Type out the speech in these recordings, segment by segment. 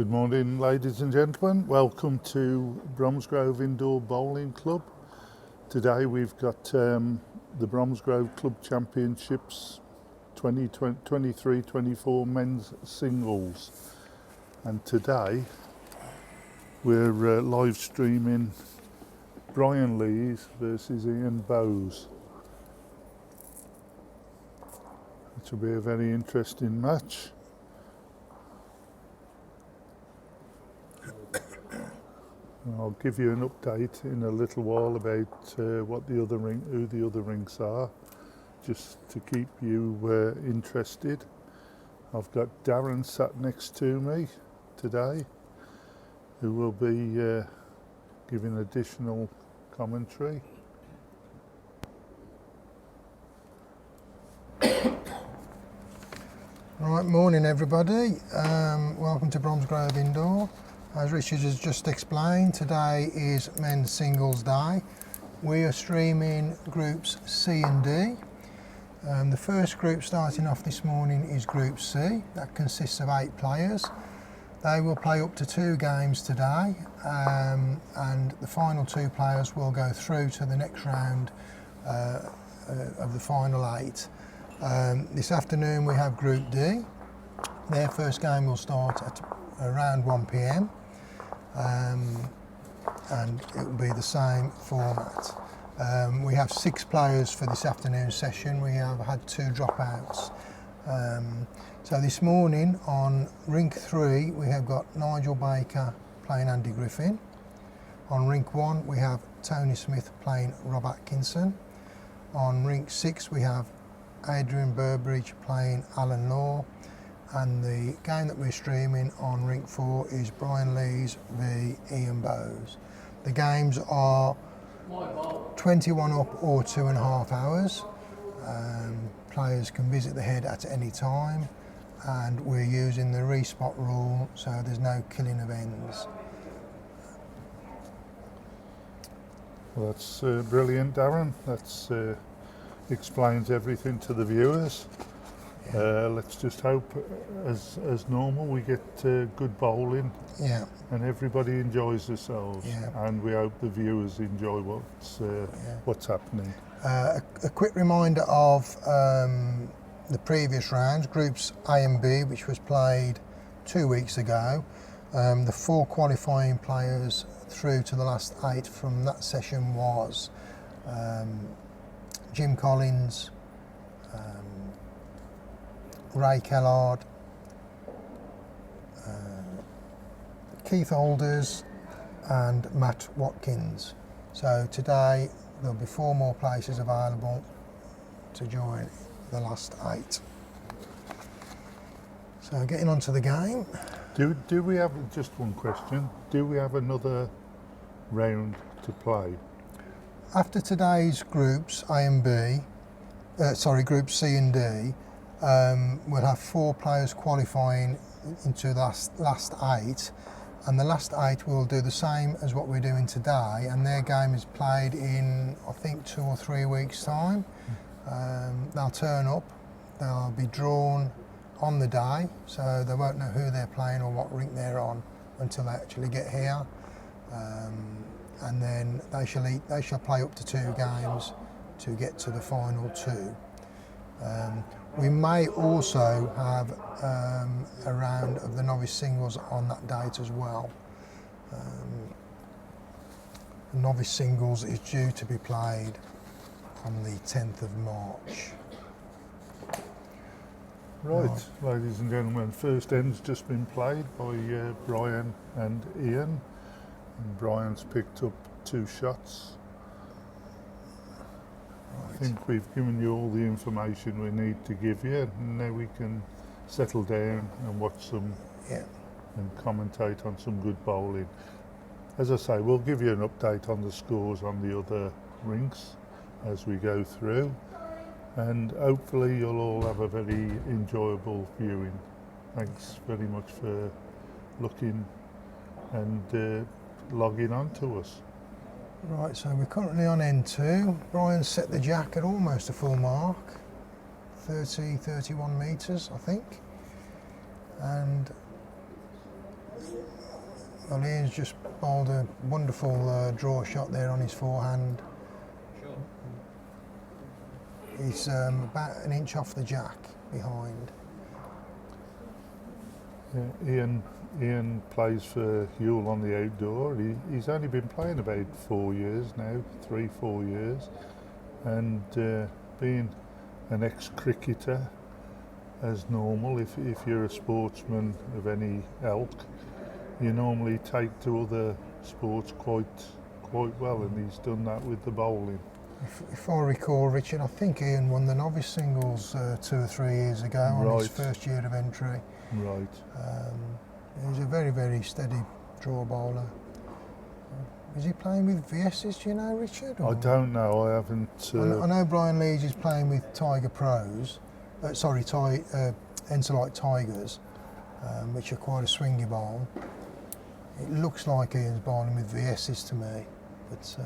Good morning, ladies and gentlemen. Welcome to Bromsgrove Indoor Bowling Club. Today we've got the Bromsgrove Club Championships 2023-24 men's singles, and today we're live streaming Brian Lees versus Ian Bowes. It will be a very interesting match. I'll give you an update in a little while about who the other rinks are, just to keep you interested. I've got Darren sat next to me today, who will be giving additional commentary. Right, morning everybody. Welcome to Bromsgrove Indoor. As Richard has just explained, today is men's singles day. We are streaming groups C and D. The first group starting off this morning is Group C. That consists of 8 players. They will play up to 2 games today, and the final 2 players will go through to the next round of the final 8. This afternoon we have Group D. Their first game will start at around 1 p.m. And it will be the same format. We have 6 players for this afternoon session. We have had 2 dropouts. So this morning on rink 3 we have got Nigel Baker playing Andy Griffin. On rink 1 we have Tony Smith playing Rob Atkinson. On rink 6 we have Adrian Burbridge playing Alan Law. And the game that we're streaming on rink 4 is Brian Lees v Ian Bowes. The games are 21 up or 2.5 hours. Players can visit the head at any time, and we're using the respot rule, so there's no killing of ends. Well, that's brilliant, Darren. That explains everything to the viewers. Let's just hope, as normal, we get good bowling, and everybody enjoys themselves, and we hope the viewers enjoy what's happening. A quick reminder of the previous rounds, groups A and B, which was played 2 weeks ago. The 4 qualifying players through to the last 8 from that session was Jim Collins, Ray Kellard, Keith Alders and Matt Watkins. So today there'll be 4 more places available to join the last 8. So getting on to the game. Do we have, just one question, do we have another round to play? After today's groups A and B, groups C and D, we'll have 4 players qualifying into the last 8, and the last 8 will do the same as what we're doing today, and their game is played in, I think, 2 or 3 weeks' time. They'll turn up, they'll be drawn on the day, so they won't know who they're playing or what rink they're on until they actually get here, and then they shall play up to 2 games to get to the final 2. We may also have a round of the novice singles on that date as well. The novice singles is due to be played on the 10th of March. Right, ladies and gentlemen, first end's just been played by Brian and Ian. And Brian's picked up 2 shots. I think we've given you all the information we need to give you, and now we can settle down and watch some and commentate on some good bowling. As I say, we'll give you an update on the scores on the other rinks as we go through, and hopefully you'll all have a very enjoyable viewing. Thanks very much for looking and logging on to us. Right, so we're currently on N2. Brian's set the jack at almost a full mark, 31 metres, I think. And Well, Ian's just bowled a wonderful draw shot there on his forehand. He's about an inch off the jack behind. Yeah, Ian plays for Huel on the outdoor. He's only been playing about 4 years now, 3-4 years, and being an ex-cricketer, as normal, if you're a sportsman of any ilk, you normally take to other sports quite well, and he's done that with the bowling. If I recall, Richard, I think Ian won the novice singles 2 or 3 years ago on his first year of entry. Right. He's a very, very steady draw bowler. Is he playing with VS's, do you know, Richard? I don't know, I haven't... I know Brian Leeds is playing with Tiger Pros, Ensolite Tigers, which are quite a swingy bowl. It looks like Ian's bowling with VS's to me, but...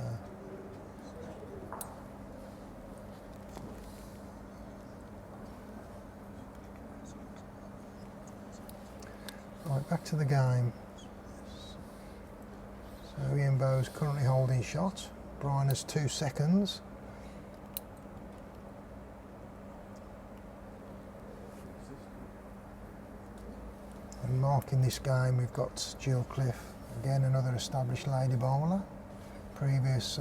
Right, back to the game. So Ian Bowes currently holding shot. Brian has 2 seconds. And marking this game, we've got Jill Cliff, again another established lady bowler, previous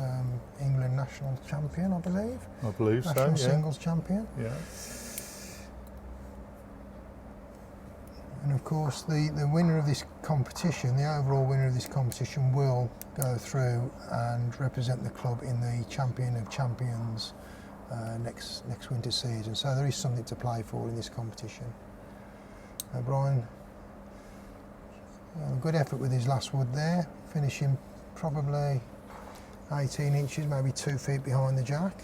England national champion, I believe. I believe national so, yeah. Singles champion. Yeah. And of course, the winner of this competition, the overall winner of this competition, will go through and represent the club in the Champion of Champions next winter season. So there is something to play for in this competition. Brian, good effort with his last wood there, finishing probably 18 inches, maybe 2 feet behind the jack.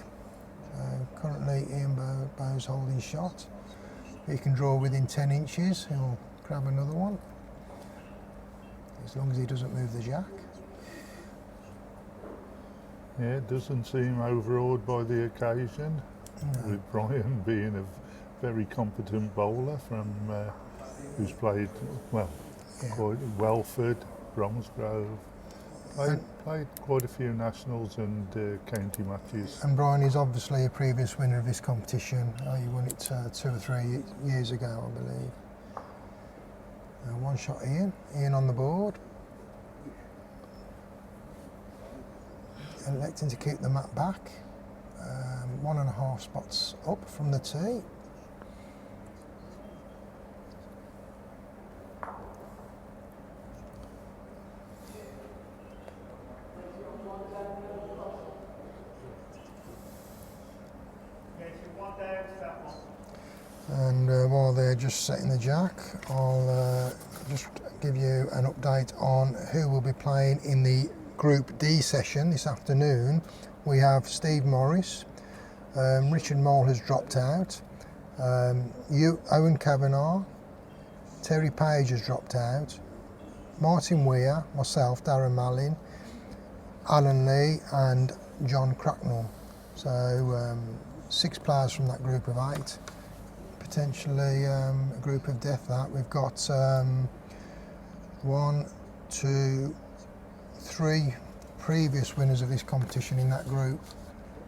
Currently, Ian Bowes holding shot. If he can draw within 10 inches, he'll grab another one, as long as he doesn't move the jack. Yeah, it doesn't seem overawed by the occasion, No. with Brian being a very competent bowler from who's played, well, quite Welford, Bromsgrove, played quite a few nationals and county matches. And Brian is obviously a previous winner of this competition. He won it 2 or 3 years ago, I believe. One shot Ian on the board. Electing to keep the mat back. 1.5 spots up from the tee. And while they're just setting the jack, I'll just give you an update on who will be playing in the Group D session this afternoon. We have Steve Morris, Richard Mole has dropped out, Owen Kavanagh, Terry Page has dropped out, Martin Weir, myself, Darren Mallin, Alan Lee and John Cracknell. So 6 players from that group of 8. Potentially a group of death that. We've got 1, 2, 3 previous winners of this competition in that group.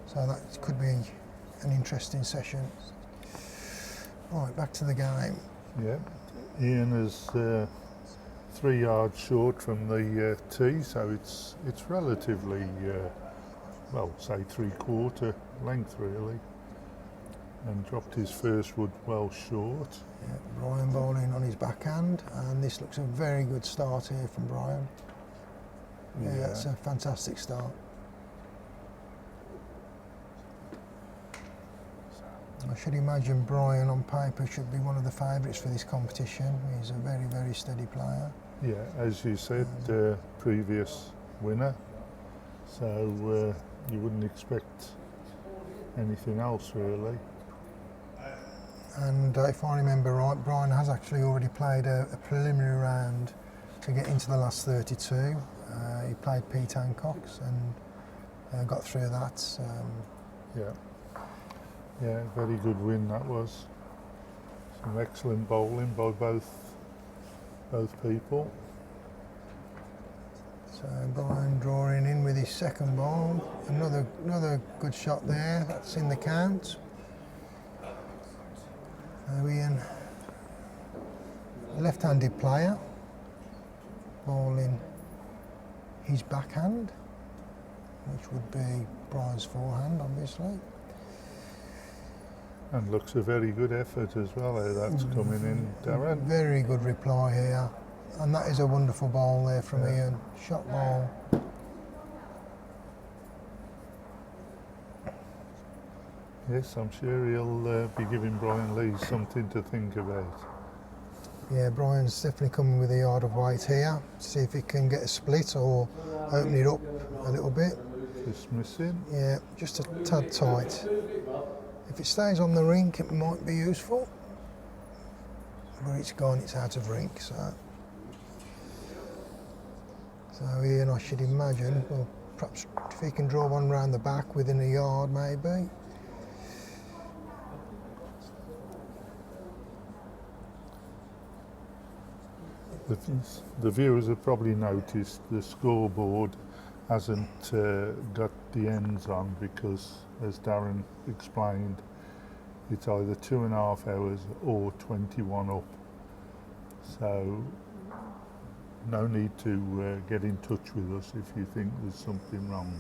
So that could be an interesting session. Right, back to the game. Yeah, Ian is 3 yards short from the tee, so it's relatively, well, say 3/4 length really. And dropped his first wood well short. Yeah, Brian bowling on his backhand, and this looks a very good start here from Brian. Yeah, that's a fantastic start. I should imagine Brian on paper should be one of the favourites for this competition. He's a very, very steady player. Yeah, as you said, previous winner, so you wouldn't expect anything else really. And if I remember right, Brian has actually already played a preliminary round to get into the last 32. He played Pete Hancock's and got through that. Yeah, very good win that was. Some excellent bowling by both people. So Brian drawing in with his second ball. Another good shot there. That's in the count. So Ian, left-handed player, bowling his backhand, which would be Brian's forehand, obviously. And looks a very good effort as well, how that's coming in, Darren. Very good reply here. And that is a wonderful ball there from Ian. Shot ball. Yes, I'm sure he'll be giving Brian Lee something to think about. Yeah, Brian's definitely coming with a yard of weight here. See if he can get a split or open it up a little bit. Just missing. Yeah, just a tad tight. If it stays on the rink, it might be useful. Where it's gone, it's out of rink, so Ian, I should imagine, well, perhaps if he can draw one round the back within a yard, maybe. The viewers have probably noticed the scoreboard hasn't got the ends on because, as Darren explained, it's either 2.5 hours or 21 up. So no need to get in touch with us if you think there's something wrong.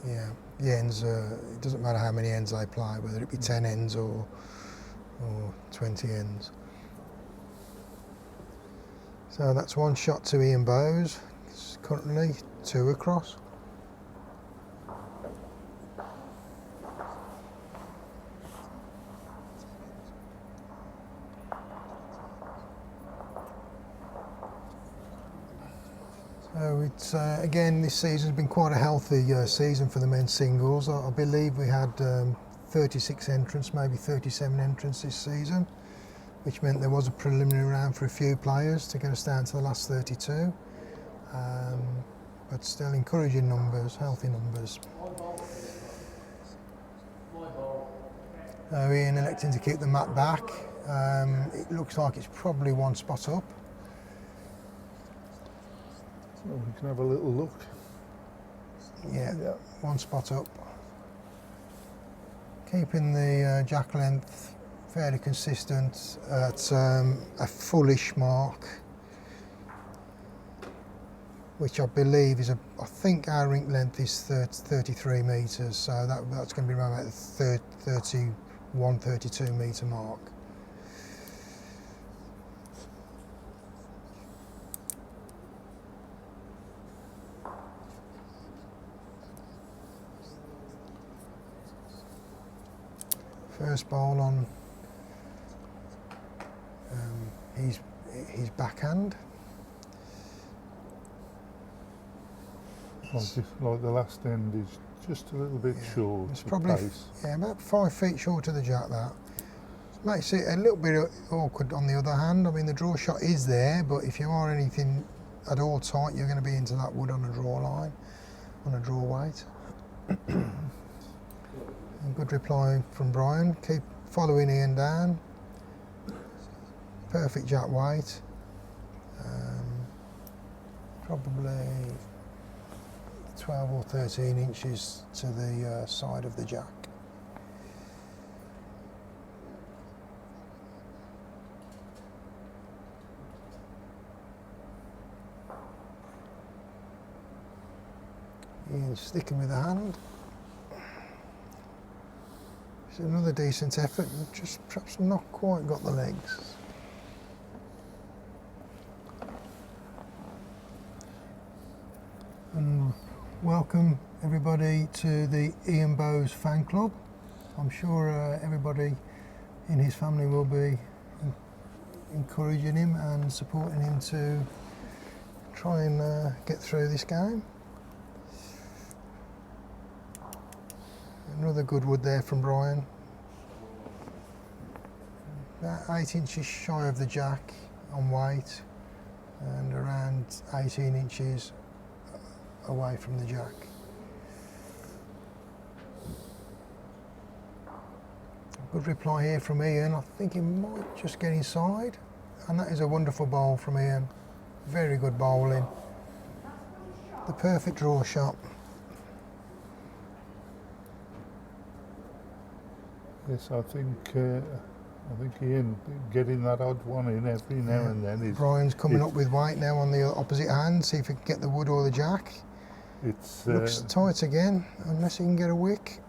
Yeah, the ends, it doesn't matter how many ends they play, whether it be 10 ends or 20 ends. So that's one shot to Ian Bowes. It's currently 2 across. So it's again, this season's been quite a healthy season for the men's singles. I believe we had 36 entrants, maybe 37 entrants this season, which meant there was a preliminary round for a few players to get us down to the last 32. But still encouraging numbers, healthy numbers. Ian electing to keep the mat back. It looks like it's probably one spot up. So we can have a little look. Yeah, one spot up. Keeping the jack length fairly consistent at a fullish mark, which I believe is I think our rink length is 33 metres, so that's going to be around about the 31, 32 metre mark. First ball on his backhand. Like the last end is just a little bit short. It's probably about 5 feet short of the jack. That makes it a little bit awkward. On the other hand, I mean the draw shot is there, but if you are anything at all tight, you're going to be into that wood on a draw line, on a draw weight. Good reply from Brian. Keep following Ian down. Perfect jack weight. Probably 12 or 13 inches to the side of the jack. Ian sticking with the hand. It's another decent effort, just perhaps not quite got the legs. And welcome everybody to the Ian Bowes fan club. I'm sure everybody in his family will be encouraging him and supporting him to try and get through this game. Another good wood there from Brian. About 8 inches shy of the jack on weight and around 18 inches away from the jack. Good reply here from Ian. I think he might just get inside, and that is a wonderful bowl from Ian. Very good bowling. the perfect draw shot. Yes, I think Ian getting that odd one in every now and then is. Brian's coming up with white now on the opposite hand, see if he can get the wood or the jack. It's Looks tight again, unless he can get a wick,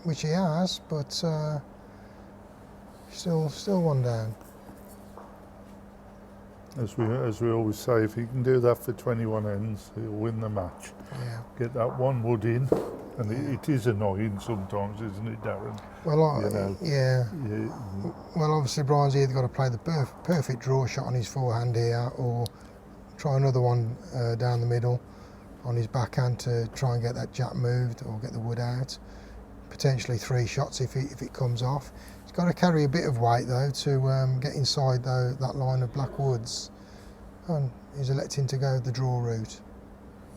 which he has, but still one down. as we always say, if he can do that for 21 ends, he'll win the match. Yeah. Get that one wood in, and it is annoying sometimes, isn't it, Darren? Well, You know, yeah. Well, obviously Brian's either got to play the perfect draw shot on his forehand here, or try another one down the middle on his backhand to try and get that jack moved or get the wood out. Potentially 3 shots if it comes off. He's got to carry a bit of weight though to get inside that line of black woods, and he's electing to go the draw route.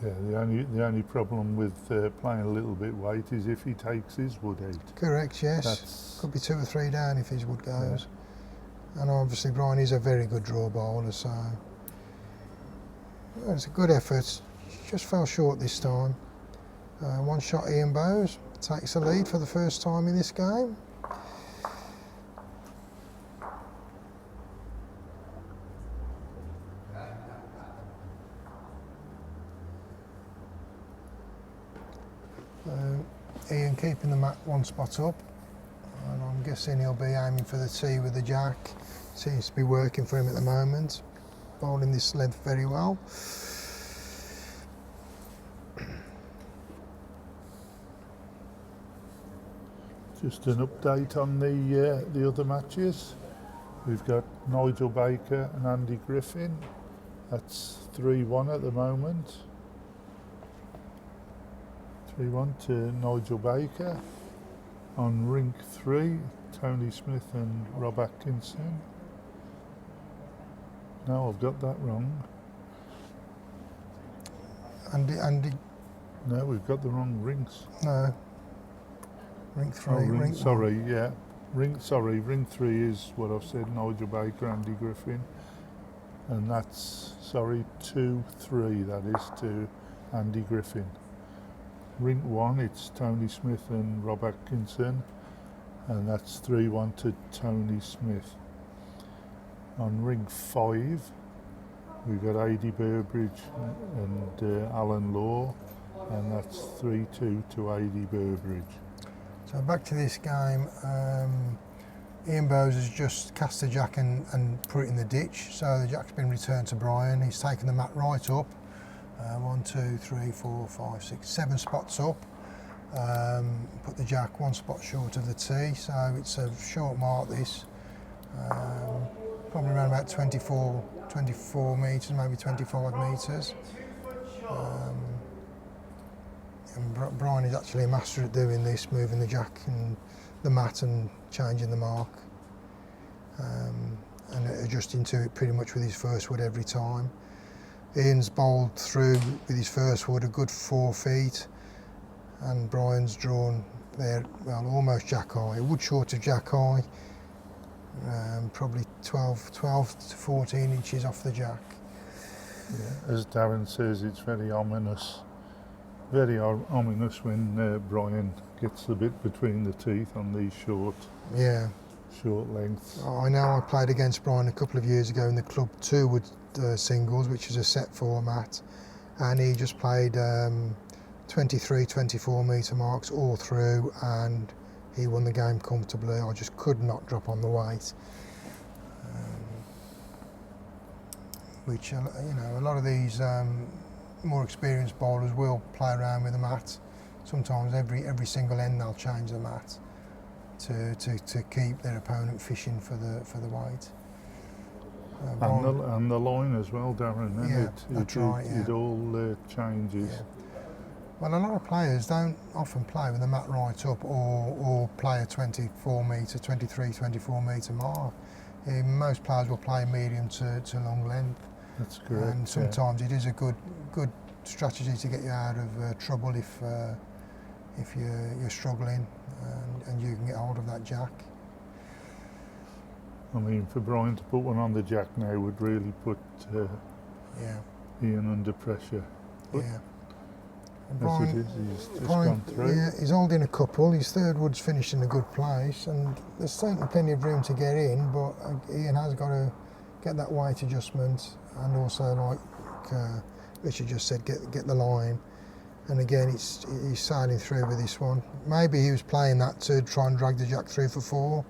Yeah, the only problem with playing a little bit weight is if he takes his wood out. Correct, yes. Could be 2 or 3 down if his wood goes. Yeah. And obviously Brian is a very good draw bowler, so it's a good effort. Just fell short this time. One shot Ian Bowes takes the lead for the first time in this game. Ian keeping the mat 1 spot up, and I'm guessing he'll be aiming for the tee with the jack. Seems to be working for him at the moment, bowling this length very well. Just an update on the other matches. We've got Nigel Baker and Andy Griffin. That's 3-1 at the moment. 3-1 to Nigel Baker. On rink 3, Tony Smith and Rob Atkinson. No, I've got that wrong. Andy. No, we've got the wrong rinks. No. Rink 3. Ring 3 is what I've said, Nigel Baker, Andy Griffin. And that's, 2-3, that is, to Andy Griffin. Rink 1, it's Tony Smith and Rob Atkinson, and that's 3-1 to Tony Smith. On rink 5, we've got Adi Burbridge and Alan Law, and that's 3-2 to Adi Burbridge. So back to this game, Ian Bowes has just cast the jack and put it in the ditch, so the jack's been returned to Brian. He's taken the mat right up, 1, 2, 3, 4, 5, 6, 7 spots up. Put the jack 1 spot short of the tee, so it's a short mark this, probably around about 24 metres, maybe 25 metres. And Brian is actually a master at doing this, moving the jack and the mat and changing the mark, and adjusting to it pretty much with his first wood every time. Ian's bowled through with his first wood a good 4 feet, and Brian's drawn there, well, almost jack high, a wood short of jack high, probably 12 to 14 inches off the jack. Yeah, as Darren says, it's very ominous when Brian gets the bit between the teeth on these short lengths. I know I played against Brian a couple of years ago in the Club 2 wood singles, which is a set format, and he just played 23, 24 metre marks all through, and he won the game comfortably. I just could not drop on the weight, which, you know, a lot of these more experienced bowlers will play around with the mat. Sometimes every single end they'll change the mat to keep their opponent fishing for the weight. And the line as well, Darren. Yeah, it all changes. Yeah. Well, a lot of players don't often play with the mat right up or play a 24 metre, 23, 24 metre mark. Most players will play medium to long length. That's correct. And sometimes it is a good strategy to get you out of trouble if you're struggling and you can get hold of that jack. I mean, for Brian to put one on the jack now would really put Ian under pressure. but Yeah. as it is, he's just gone through. Yeah, he's holding a couple. His third wood's finished in a good place, and there's certainly plenty of room to get in. But Ian has got to get that weight adjustment, and also, like Richard just said, get the line. And again, he's sailing through with this one. Maybe he was playing that to try and drag the jack through for 4.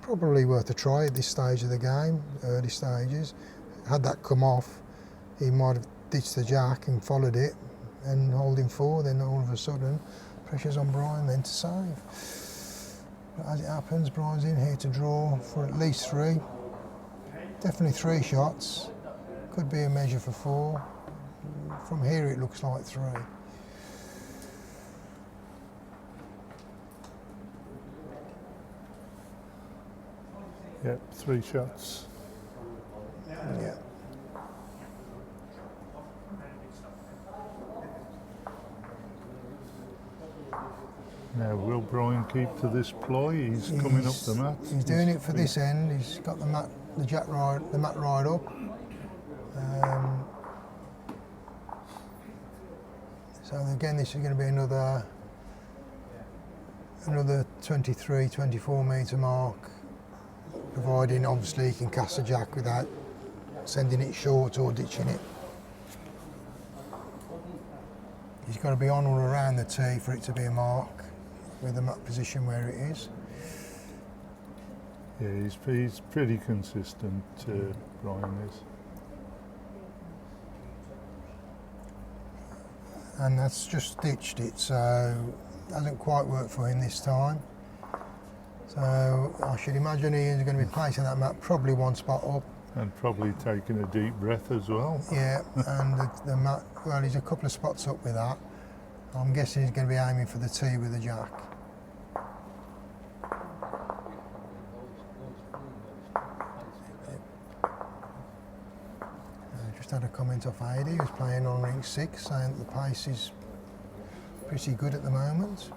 Probably worth a try at this stage of the game, early stages. Had that come off, he might have ditched the jack and followed it and holding 4. Then all of a sudden, pressure's on Brian then to save. But as it happens, Brian's in here to draw for at least 3. Definitely 3 shots. Could be a measure for 4. From here, it looks like 3. Yep, 3 shots. Yeah. Now, will Brian keep to this ploy? He's coming up the mat. He's doing it for this end. He's got the mat right up. So again, this is going to be another 23, 24 metre mark, providing obviously he can cast a jack without sending it short or ditching it. He's got to be on or around the tee for it to be a mark, with the mat position where it is. Yeah, he's pretty consistent, Brian is. And that's just ditched it, so hasn't quite worked for him this time. So I should imagine Ian's going to be placing that mat probably 1 spot up. And probably taking a deep breath as well. Yeah, and the mat, well, he's a couple of spots up with that. I'm guessing he's going to be aiming for the tee with the jack. Just had a comment off Adi, who's playing on ring 6, saying that the pace is pretty good at the moment.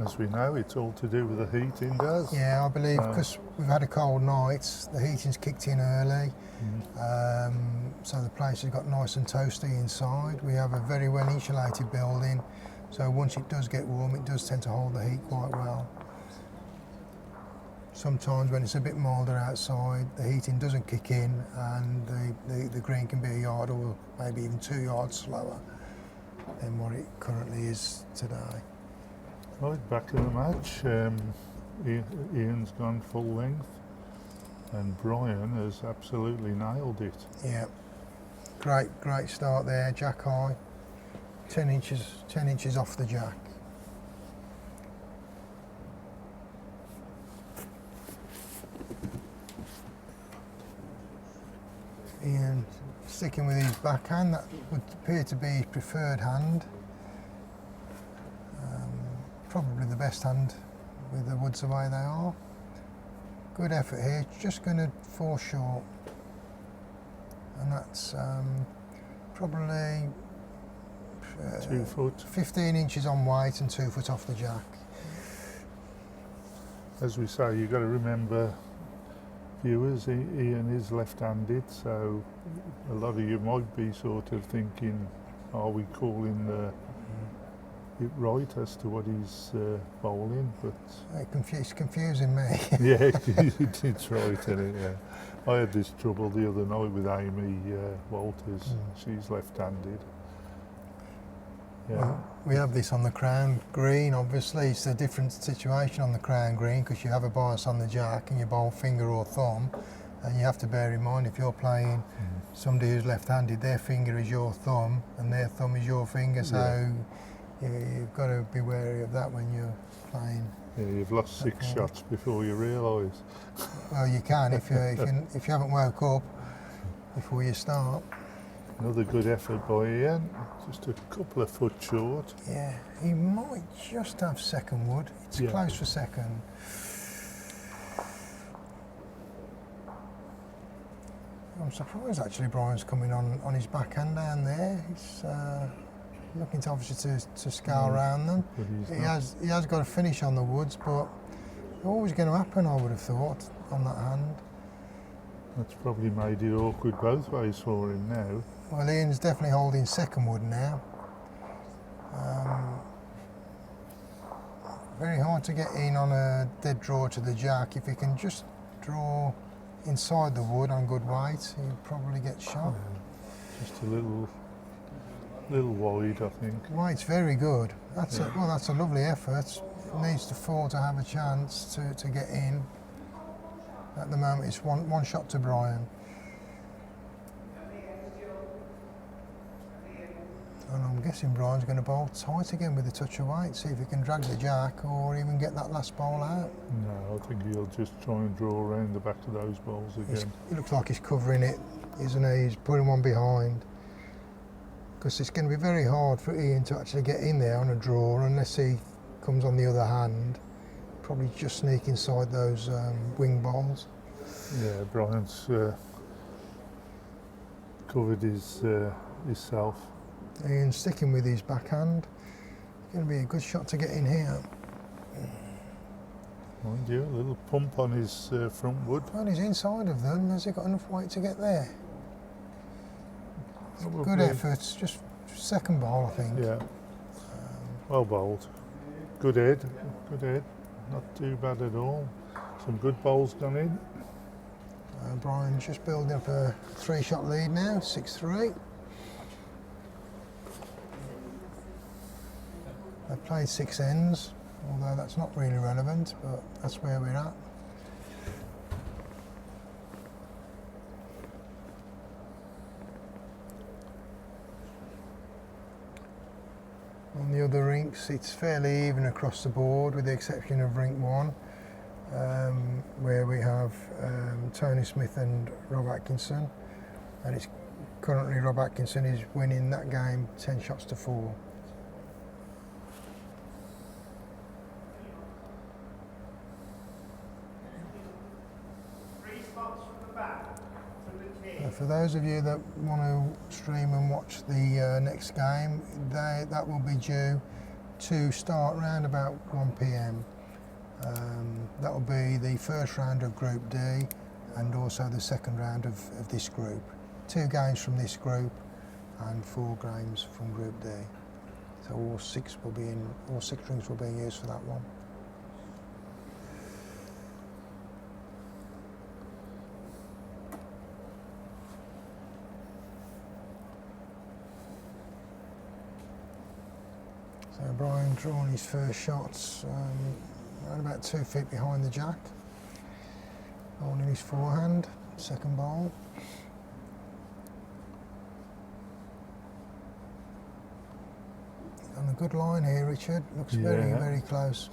As we know, it's all to do with the heating, does? Yeah, I believe because we've had a cold night, the heating's kicked in early, so the place has got nice and toasty inside. We have a very well insulated building, so once it does get warm, it does tend to hold the heat quite well. Sometimes when it's a bit milder outside, the heating doesn't kick in and the green can be a yard or maybe even 2 yards slower than what it currently is today. Right, back to the match. Ian's gone full length and Brian has absolutely nailed it. Yeah, great start there, jack high, 10 inches off the jack. Ian sticking with his backhand, that would appear to be his preferred hand. Probably the best hand with the woods the way they are. Good effort here, just going to fall short. And that's probably 2 foot. 15 inches on weight and 2 foot off the jack. As we say, you've got to remember, viewers, Ian is left-handed, so a lot of you might be sort of thinking, are we calling it right as to what he's bowling? But It's confusing me. yeah, it's right, isn't it? Yeah. I had this trouble the other night with Amy Walters. She's left-handed. Yeah. Well, we have this on the crown green, obviously. It's a different situation on the crown green because you have a bias on the jack and you bowl finger or thumb. And you have to bear in mind, if you're playing somebody who's left-handed, their finger is your thumb and their thumb is your finger. So you've got to be wary of that when you're playing. Yeah, you've lost 6 shots before you realise. Well, you can if you haven't woke up before you start. Another good effort by Ian, just a couple of foot short. Yeah, he might just have second wood. It's close for second. I'm surprised actually Brian's coming on his backhand down there. He's looking to obviously to scale around them. He has got a finish on the woods, but always going to happen, I would have thought, on that hand. That's probably made it awkward both ways for him now. Well, Ian's definitely holding second wood now. Very hard to get in on a dead draw to the jack. If he can just draw inside the wood on good weight, he'll probably get shot. Just a little wide, I think. Weight's very good. That's that's a lovely effort. It needs to fall to have a chance to get in. At the moment, it's one shot to Brian. And I'm guessing Brian's going to bowl tight again with a touch of weight, see if he can drag the jack or even get that last bowl out. No, I think he'll just try and draw around the back of those bowls again. It looks like he's covering it, isn't he? He's putting one behind. Because it's going to be very hard for Ian to actually get in there on a draw unless he comes on the other hand. Probably just sneak inside those wing bowls. Yeah, Brian's covered himself. Ian's sticking with his backhand. It's going to be a good shot to get in here. Mind you, a little pump on his front wood. Well, he's inside of them. Has he got enough weight to get there? Probably. Good effort. Just second ball, I think. Yeah. Well bowled. Good head. Good head. Not too bad at all. Some good bowls gone in. Brian's just building up a 3-shot lead now, 6-3. They've played 6 ends, although that's not really relevant, but that's where we're at. On the other rinks, it's fairly even across the board, with the exception of rink 1, where we have Tony Smith and Rob Atkinson, and it's currently Rob Atkinson is winning that game 10 shots to 4. For those of you that want to stream and watch the next game, that will be due to start around about 1 p.m. That will be the first round of Group D and also the second round of this group. 2 games from this group and 4 games from Group D. So all 6 rings will be used for that one. So Brian drawing his first shots around about 2 feet behind the jack. Holding his forehand, second ball. On a good line here, Richard. Looks very, very close.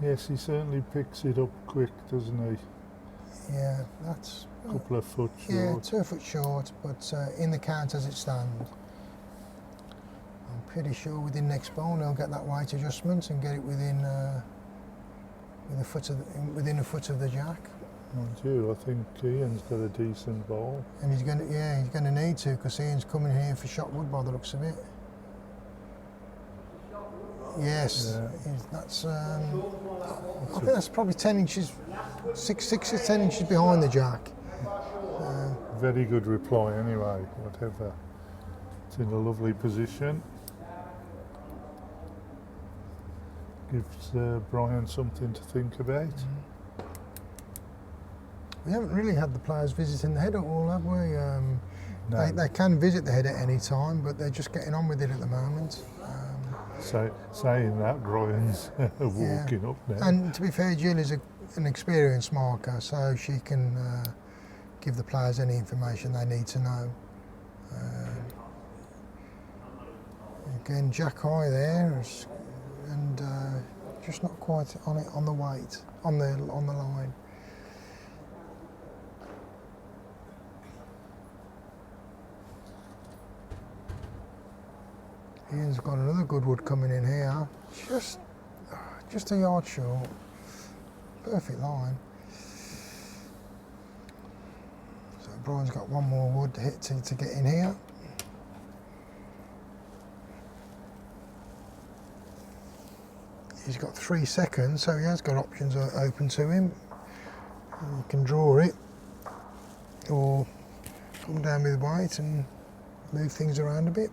Yes, he certainly picks it up quick, doesn't he? Yeah, that's... A couple of foot short. Yeah, 2 foot short, but in the count as it stands. I'm pretty sure within next ball he'll get that weight adjustment and get it within within a foot of the jack. Mind you, I think Ian's got a decent ball. And he's going to need to, because Ian's coming here for shot wood by the looks of it. Yes, that's. I think that's probably 10 inches, 6 to 10 inches behind the jack. Very good reply, anyway. Whatever. It's in a lovely position. Gives Brian something to think about. We haven't really had the players visiting the head at all, have we? No. They can visit the head at any time, but they're just getting on with it at the moment. So, saying that, Brian's walking up now. And to be fair, Jill is an experienced marker, so she can give the players any information they need to know. Again, jack high there, and just not quite on it on the weight, on the line. Ian's got another good wood coming in here, just a yard short. Perfect line. So Brian's got one more wood to hit to get in here. He's got 3 seconds, so he has got options open to him. He can draw it, or come down with weight and move things around a bit.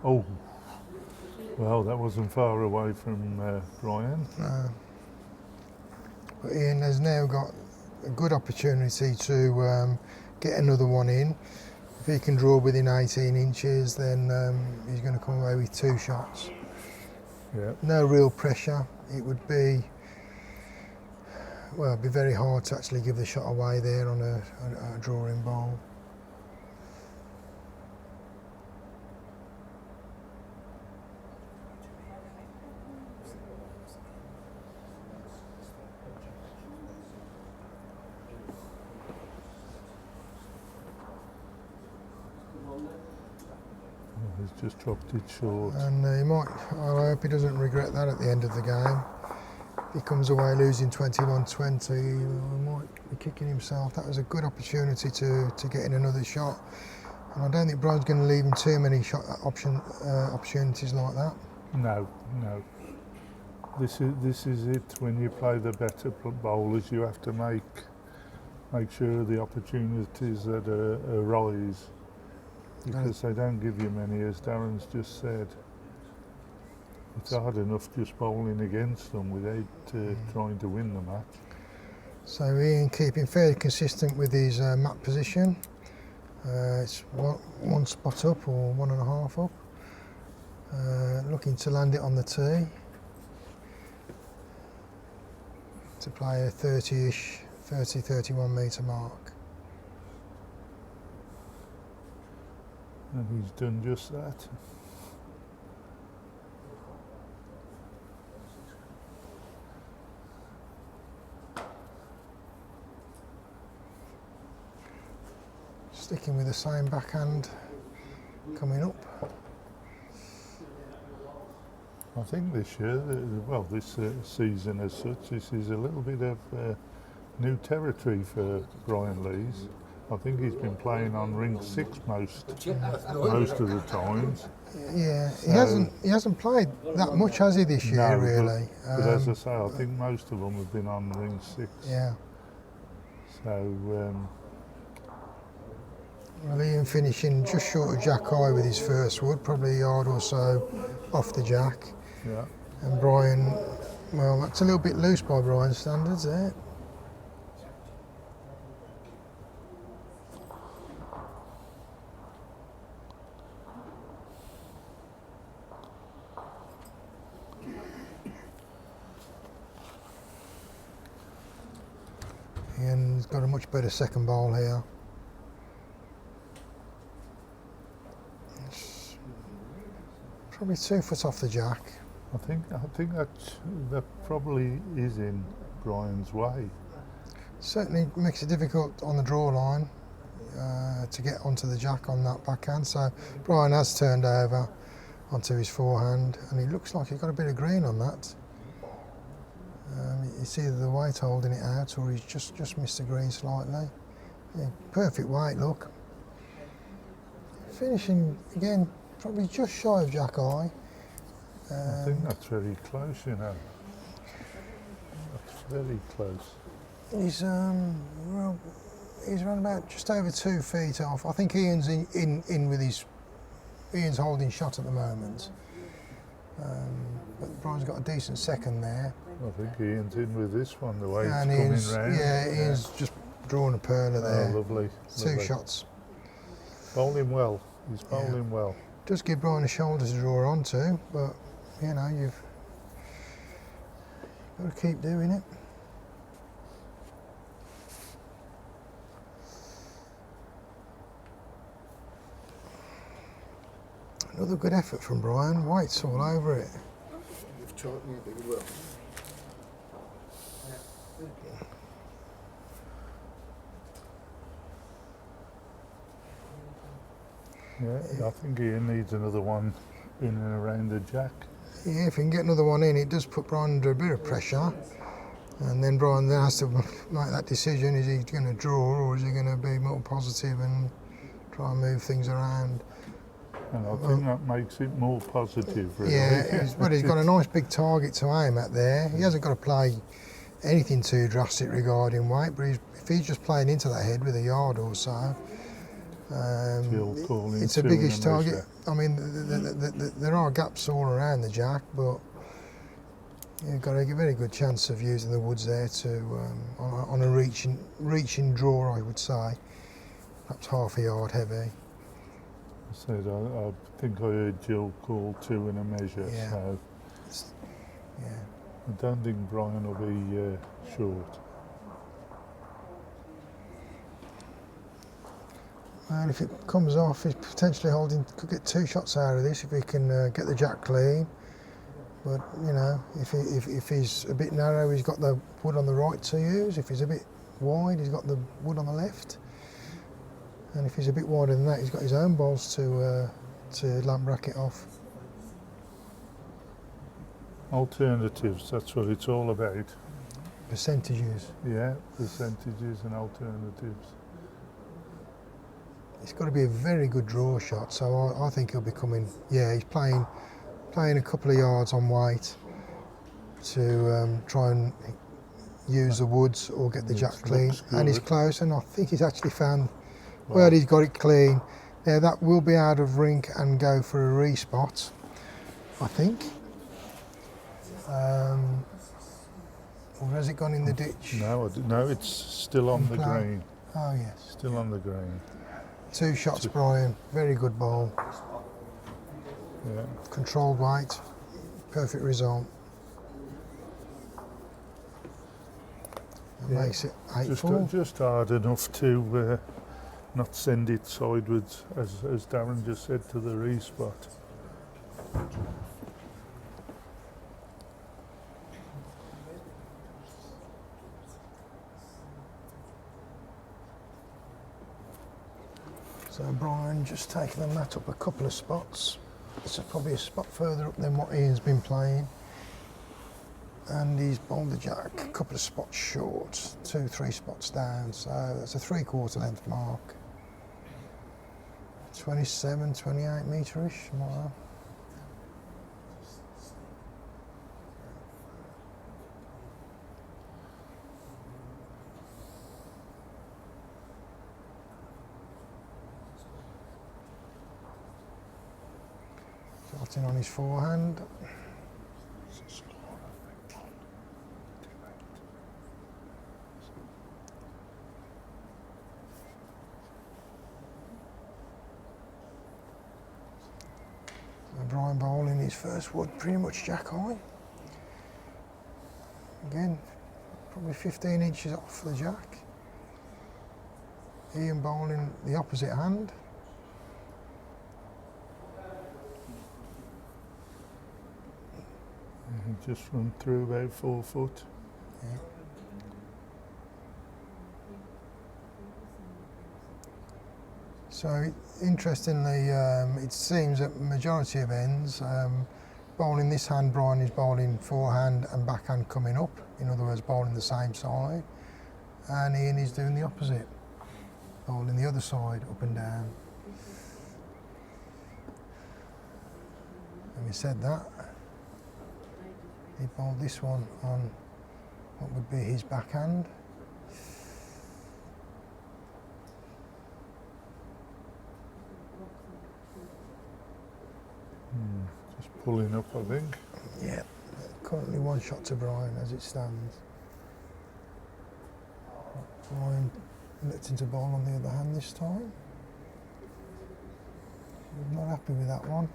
Oh, well, that wasn't far away from Brian. But Ian has now got a good opportunity to get another one in. If he can draw within 18 inches, then he's going to come away with 2 shots. Yeah. No real pressure. It would be, well, it'd be very hard to actually give the shot away there on a drawing bowl. He's just dropped it short. And he might, I hope he doesn't regret that at the end of the game. If he comes away losing 21-20, he might be kicking himself. That was a good opportunity to get in another shot. And I don't think Brian's going to leave him too many opportunities like that. No. This is it. When you play the better bowlers, you have to make sure the opportunities that arise, because they don't give you many, as Darren's just said. It's hard enough just bowling against them without trying to win the match. So Ian keeping fairly consistent with his mat position. It's one spot up or 1.5 up. Looking to land it on the tee to play a 30-ish, 31 metre mark. And he's done just that. Sticking with the same backhand coming up. I think this year, well, this season as such, this is a little bit of new territory for Brian Lees. I think he's been playing on ring 6 most of the times. Yeah, he hasn't played that much, has he, this year, really? But as I say, I think most of them have been on ring 6. Yeah. So. Well, Ian finishing just short of jack high with his first wood, probably a yard or so off the jack. Yeah. And Brian, well, that's a little bit loose by Brian's standards, eh? Ian's got a much better second bowl here. It's probably 2 foot off the jack. I think that probably is in Brian's way. Certainly makes it difficult on the draw line to get onto the jack on that backhand. So Brian has turned over onto his forehand, and he looks like he's got a bit of green on that. It's either the weight holding it out, or he's just missed the green slightly. Yeah, perfect weight look. Finishing again, probably just shy of jack eye. I think that's very close, you know. That's very close. He's around about just over 2 feet off. I think Ian's in with Ian's holding shot at the moment. But Brian's got a decent second there. I think Ian's in with this one, the way And it's coming round. Yeah, Ian's just drawn a perler there. Oh, lovely. 2 shots. Bowling well. He's bowling well. Does give Brian a shoulder to draw onto, but you know, you've got to keep doing it. Another good effort from Brian. White's all over it. You've taught me a big well. Yeah, I think Ian needs another one in and around the jack. Yeah, if he can get another one in, it does put Brian under a bit of pressure. And then Brian then has to make that decision. Is he going to draw, or is he going to be more positive and try and move things around? And I think that makes it more positive, really. Yeah, but he's got a nice big target to aim at there. He hasn't got to play anything too drastic regarding weight, but if he's just playing into that head with a yard or so, Jill calling It's a two biggish and target. measure. I mean, there are gaps all around the jack, but you've got a very good chance of using the woods there to on a reaching draw, I would say. Perhaps half a yard heavy. I said I think I heard Jill call two and a measure, Yeah. so Yeah. I don't think Brian will be short. And if it comes off, he's potentially could get 2 shots out of this if he can get the jack clean. But you know, if he's a bit narrow, he's got the wood on the right to use. If he's a bit wide, he's got the wood on the left. And if he's a bit wider than that, he's got his own balls to lamp bracket off. Alternatives, that's what it's all about. Percentages. Yeah, percentages and alternatives. It's got to be a very good draw shot, so I think he'll be coming. Yeah, he's playing a couple of yards on weight to try and use the woods or get the jack clean. And he's close, and I think he's actually found where he's got it clean. Yeah, that will be out of rink and go for a respot, I think. Or has it gone in the ditch? No, it's still on the play. green. Oh yes. Still on the green. 2 shots, Brian. Very good ball. Yeah. Controlled weight. Perfect result. Yeah. Makes it 8-4. Just hard enough to not send it sideways, as Darren just said, to the respot. So Brian just taking the mat up a couple of spots. So probably a spot further up than what Ian's been playing. And he's bowled the jack a couple of spots short, 2-3 spots down. So that's a 3/4 length mark. 27, 28 metre-ish, something like that. Starting on his forehand. So Brian bowling his first wood pretty much jack high. Again, probably 15 inches off the jack. Ian bowling the opposite hand. Just run through about 4 foot. Yeah. So interestingly, it seems that majority of ends, bowling this hand, Brian is bowling forehand and backhand coming up. In other words, bowling the same side. And Ian is doing the opposite, bowling the other side up and down. Having said that, he bowled this one on what would be his backhand. Just pulling up, I think. Yeah, currently 1 shot to Brian as it stands. Brian electing to bowl on the other hand this time. I'm not happy with that one.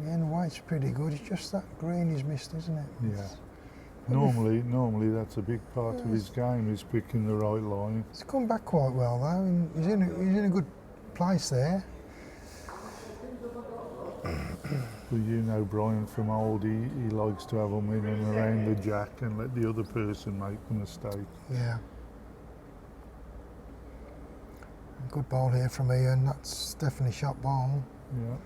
Again, white's pretty good. It's just that green he's missed, isn't it? Yeah. Normally that's a big part of his game, is picking the right line. It's come back quite well though. And he's in a good place there. But you know Brian from old, he likes to have them in and around the jack and let the other person make the mistake. Yeah. Good ball here from Ian. That's definitely shot ball. Yeah.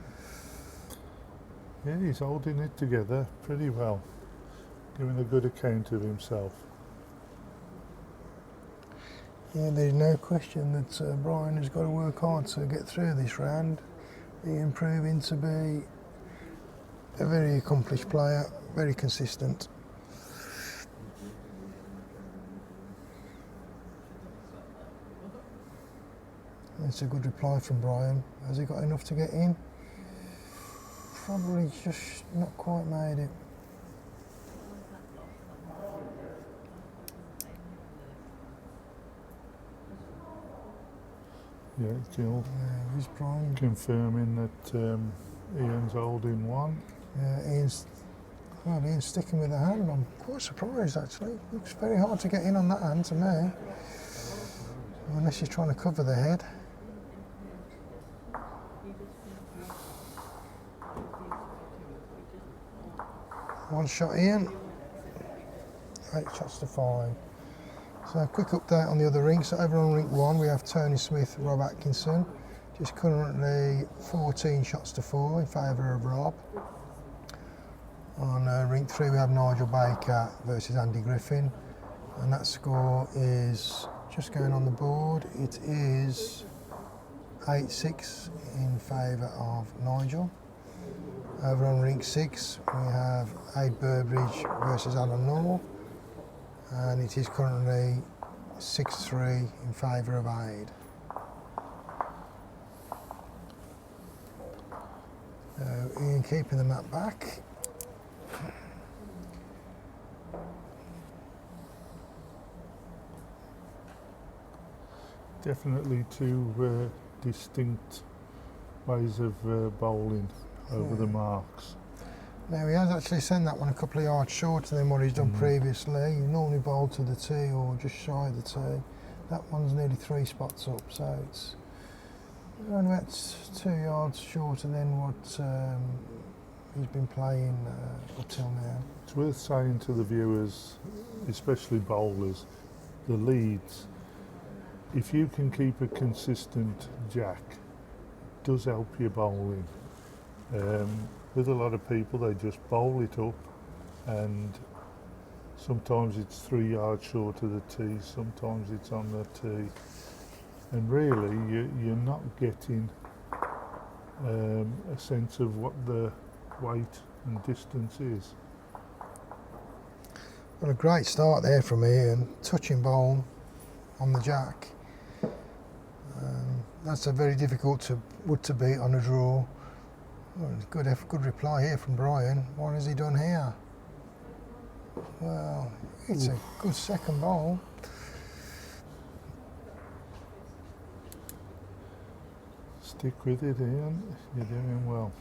Yeah, he's holding it together pretty well, giving a good account of himself. Yeah, there's no question that Brian has got to work hard to get through this round. Ian proving to be a very accomplished player, very consistent. That's a good reply from Brian. Has he got enough to get in? Probably just not quite made it. Yeah, Jill Yeah, he's Brian. confirming that Ian's holding one. Yeah, Ian's sticking with the hand. I'm quite surprised actually. Looks very hard to get in on that hand to me. Unless you're trying to cover the head. One shot Ian. 8 shots to 5. So a quick update on the other rings. So over on rink 1 we have Tony Smith, Rob Atkinson. Just currently 14 shots to 4 in favour of Rob. On rink 3 we have Nigel Baker versus Andy Griffin. And that score is just going on the board. It is 8-6 in favour of Nigel. Over on rink 6 we have Aid Burbridge versus Alan Noor, and it is currently 6-3 in favour of Aid. Ian keeping the mat back. Definitely two distinct ways of bowling over the marks. Now he has actually sent that one a couple of yards shorter than what he's done previously. You normally bowl to the tee or just shy of the tee. That one's nearly 3 spots up, so it's around about 2 yards shorter than what he's been playing up till now. It's worth saying to the viewers, especially bowlers, the leads, if you can keep a consistent jack, does help your bowling. With a lot of people, they just bowl it up, and sometimes it's 3 yards short of the tee, sometimes it's on the tee, and really you're not getting a sense of what the weight and distance is. Well, a great start there from Ian, touching bowl on the jack. That's a very difficult wood to beat on a draw. Well, good reply here from Brian. What has he done here? Well, it's a good second bowl. Stick with it, Ian. You're doing well.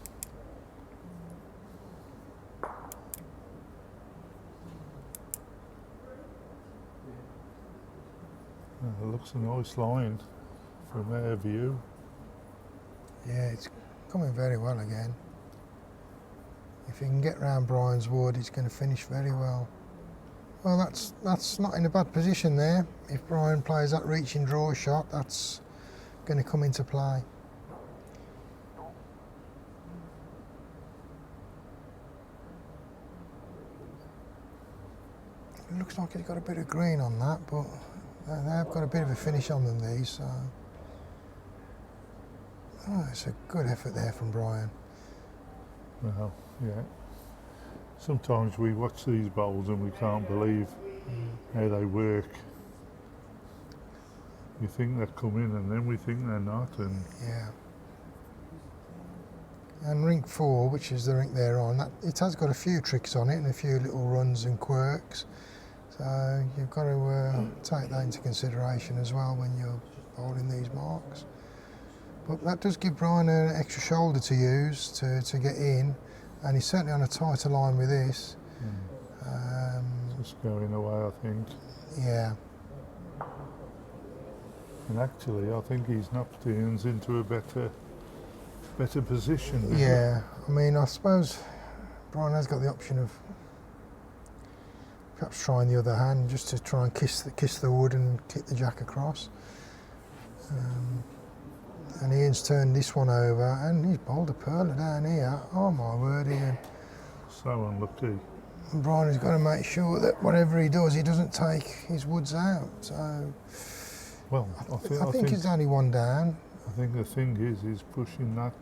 It looks a nice line from our view. Yeah, it's coming very well again. If he can get round Brian's wood, he's going to finish very well. Well, that's not in a bad position there. If Brian plays that reaching draw shot, that's going to come into play. It looks like he's got a bit of green on that, but they've got a bit of a finish on them, these. So. Oh, it's a good effort there from Brian. Well, yeah. Sometimes we watch these bowls and we can't believe how they work. We think they're coming and then we think they're not. And yeah. And rink 4, which is the rink they're on, it has got a few tricks on it and a few little runs and quirks. So you've got to take that into consideration as well when you're bowling these marks. But that does give Brian an extra shoulder to use to get in, and he's certainly on a tighter line with this. Just going away, I think. Yeah. And actually, I think he's knocked Ian's into a better position. Yeah, I mean, I suppose Brian has got the option of perhaps trying the other hand just to try and kiss the wood and kick the jack across. And Ian's turned this one over, and he's bowled a perler down here. Oh my word, Ian. So unlucky. And Brian has got to make sure that whatever he does, he doesn't take his woods out. So, well, I think he's only one down. I think the thing is, he's pushing that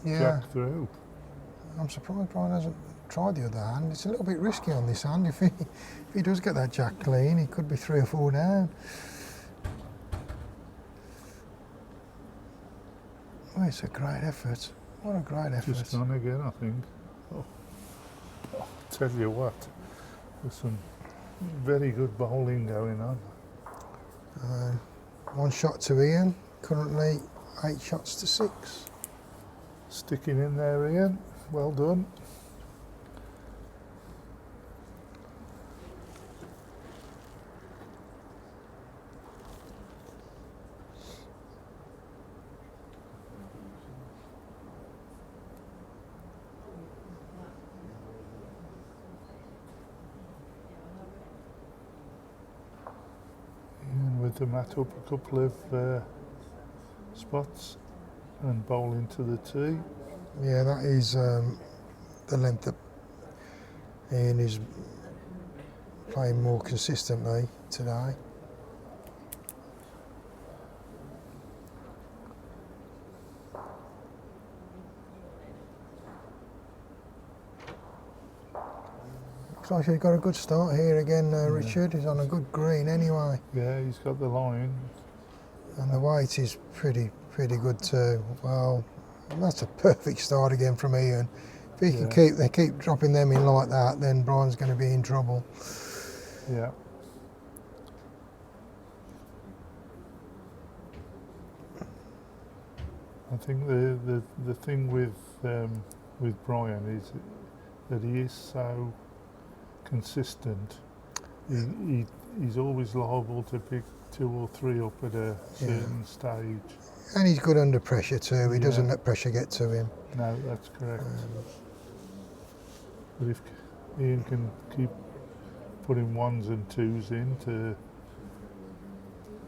Yeah. jack through. I'm surprised Brian hasn't tried the other hand. It's a little bit risky on this hand. If he does get that jack clean, he could be 3 or 4 down. Oh, it's a great effort. What a great effort. Just gone again, I think. Oh, tell you what, there's some very good bowling going on. One shot to Ian, currently 8 shots to 6. Sticking in there, Ian. Well done. Ian with the mat up a couple of spots and bowling to the tee. Yeah, that is the length that Ian is playing more consistently today. Looks like he's got a good start here again, Richard. He's on a good green anyway. Yeah, he's got the line. And the weight is pretty good too. Well, that's a perfect start again from Ian. If he can keep dropping them in like that, then Brian's going to be in trouble. Yeah. I think the thing with Brian is that he is so consistent. He's always liable to pick 2 or 3 up at a certain stage. And he's good under pressure too. He doesn't let pressure get to him. No, that's correct. But if Ian can keep putting 1s and 2s in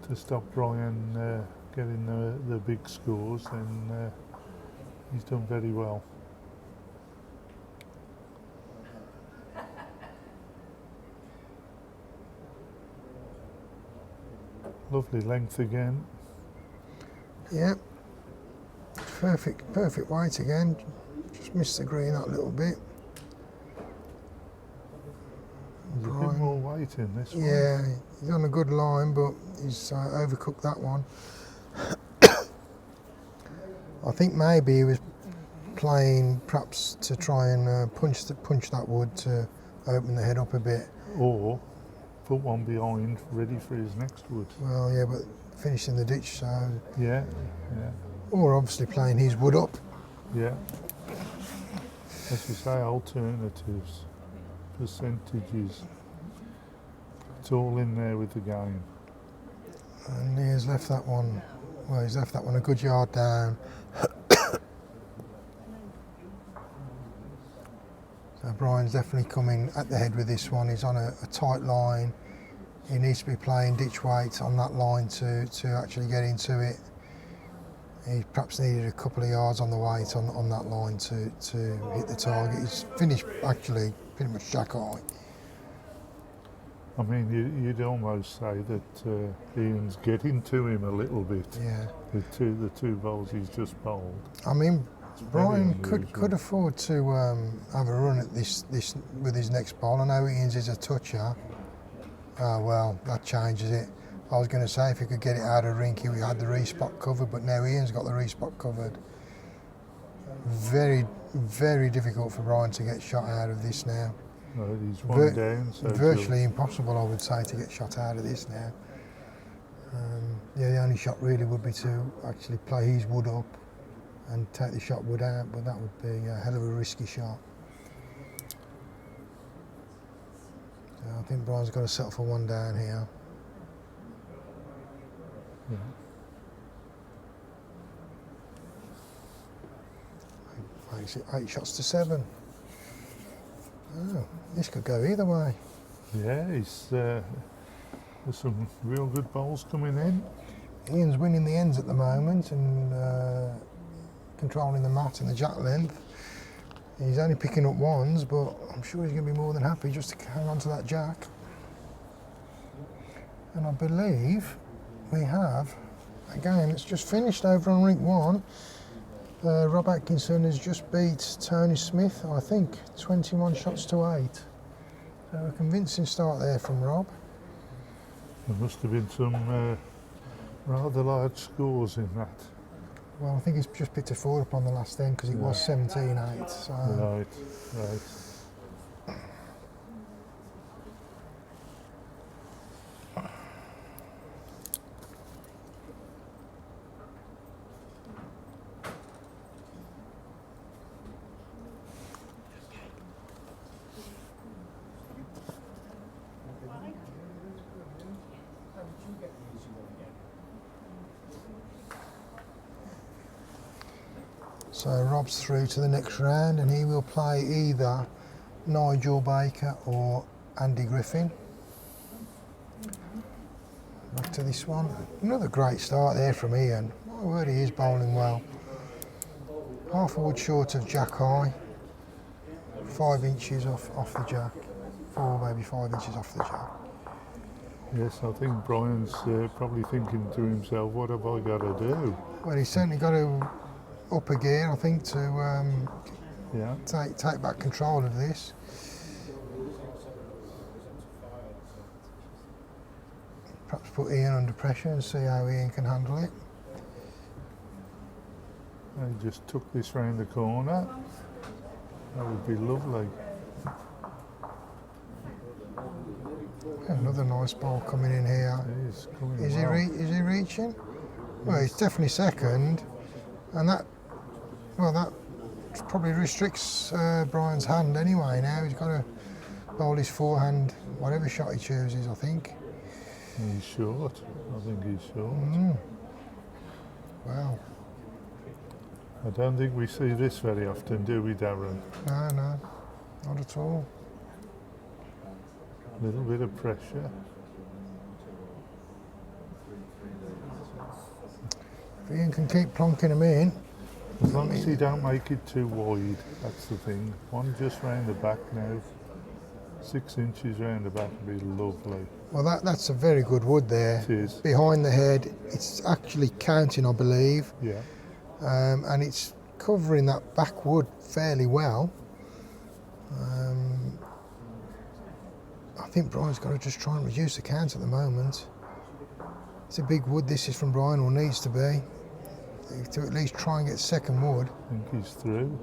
to stop Brian getting the big scores, then he's done very well. Lovely length again. Yeah. Perfect weight again. Just missed the green that little bit. There's a bit more weight in this one. Yeah, he's on a good line, but he's overcooked that one. I think maybe he was playing perhaps to try and punch that wood to open the head up a bit. Or put one behind, ready for his next wood. Well, yeah, but finishing the ditch, so... Yeah. Or obviously playing his wood up. Yeah. As you say, alternatives, percentages. It's all in there with the game. And he's left that one, well, he's left that one a good yard down. So Brian's definitely coming at the head with this one. He's on a tight line. He needs to be playing ditch weight on that line to actually get into it. He perhaps needed a couple of yards on the weight on that line to hit the target. He's finished actually pretty much jack high. I mean, you'd almost say that Ian's getting to him a little bit. Yeah. The two bowls he's just bowled. I mean, Brian unusual. could afford to have a run at this with his next bowl. I know Ian's is a toucher. Oh well, that changes it. I was going to say if he could get it out of rink, he had the respot covered, but now Ian's got the respot covered. Very difficult for Brian to get shot out of this now. Well, he's one down. So virtually impossible, I would say, to get shot out of this now. Yeah, the only shot really would be to actually play his wood up and take the shot wood out, but that would be a hell of a risky shot. So I think Brian's got to settle for one down here. Yeah. Makes it 8 shots to 7. Oh, this could go either way. Yeah, there's some real good bowls coming in. Ian's winning the ends at the moment and controlling the mat and the jack length. He's only picking up 1s, but I'm sure he's going to be more than happy just to hang on to that jack. And I believe we have a game that's just finished over on rink 1. Rob Atkinson has just beat Tony Smith, I think, 21 shots to 8. So a convincing start there from Rob. There must have been some rather large scores in that. Well, I think he's just picked a 4 up on the last end because it was 17-8. So. Right, right. So Rob's through to the next round, and he will play either Nigel Baker or Andy Griffin. Back to this one. Another great start there from Ian. My word, he is bowling well. Half a wood short of Jack High. 5 inches off the jack. 4, maybe 5 inches off the jack. Yes, I think Brian's probably thinking to himself, what have I got to do? Well, he's certainly got to up a gear, I think, to take back control of this. Perhaps put Ian under pressure and see how Ian can handle it. I just took this round the corner. That would be lovely. Another nice ball coming in here. He's coming Is well. he reaching? Well, he's definitely second, and that probably restricts Brian's hand anyway. Now he's got to bowl his forehand, whatever shot he chooses, I think. He's short. I think he's short. Wow. I don't think we see this very often, do we, Darren? No, not at all. A little bit of pressure. If Ian can keep plonking them in. As long as he don't make it too wide, that's the thing. One just round the back now. 6 inches round the back would be lovely. Well, that's a very good wood there. It is. Behind the head, it's actually counting, I believe. Yeah. And it's covering that back wood fairly well. I think Brian's got to just try and reduce the count at the moment. It's a big wood this is from Brian, or needs to be. To at least try and get second wood. I think he's through.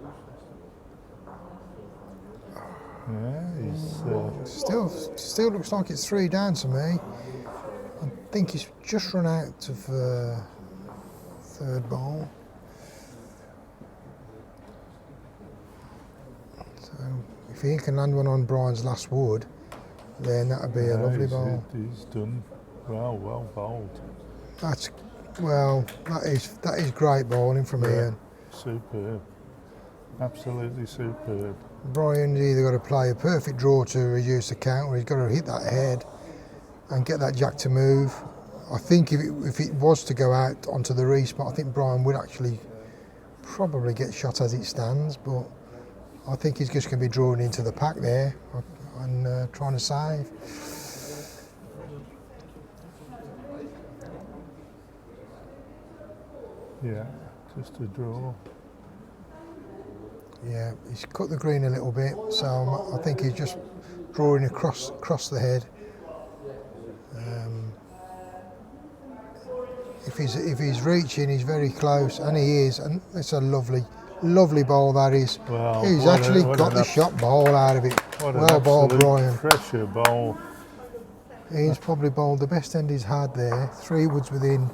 Yeah, he's... Still looks like it's 3 down to me. I think he's just run out of third ball. So if he can land one on Brian's last wood, then that would be a lovely ball. He's done well bowled. That is great bowling from Ian. Superb. Absolutely superb. Brian's either got to play a perfect draw to reduce the count, or he's got to hit that head and get that jack to move. I think if it was to go out onto the respot, I think Brian would actually probably get shot as it stands, but I think he's just going to be drawing into the pack there and trying to save. Yeah, just a draw. Yeah, he's cut the green a little bit, so I think he's just drawing across the head. If he's reaching, he's very close, and he is, and it's a lovely ball that is. Well, he's actually got the shot ball out of it. Well bowled, Brian. Pressure bowl. He's probably bowled the best end he's had there. 3 woods within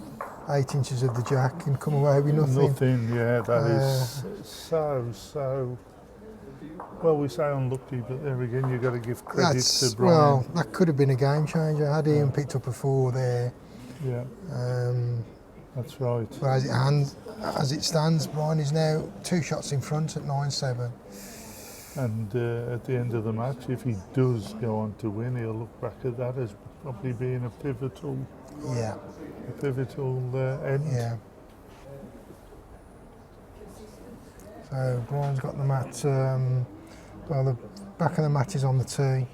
8 inches of the jack and come away with nothing. Nothing, yeah, that is so. Well, we say unlucky, but there again, you've got to give credit to Brian. Well, that could have been a game changer. Had Ian picked up a 4 there. Yeah, that's right. But as it stands, Brian is now 2 shots in front at 9-7. And at the end of the match, if he does go on to win, he'll look back at that as probably being a pivotal. Yeah. A pivotal end. Yeah. So Brian's got the mat. The back of the mat is on the tee.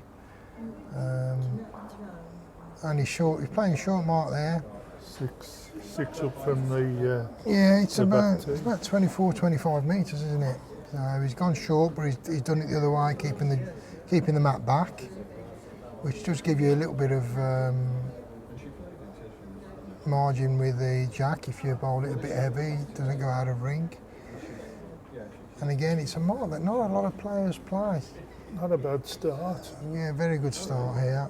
And he's short. He's playing short mark there. Six up from the. Yeah, it's the about back tee. 24, 25 metres, isn't it? So he's gone short, but he's done it the other way, keeping the mat back, which does give you a little bit of margin with the jack. If you bowl it a bit heavy, it doesn't go out of ring. And again, it's a mark that not a lot of players play. Not a bad start. Yeah, very good start here.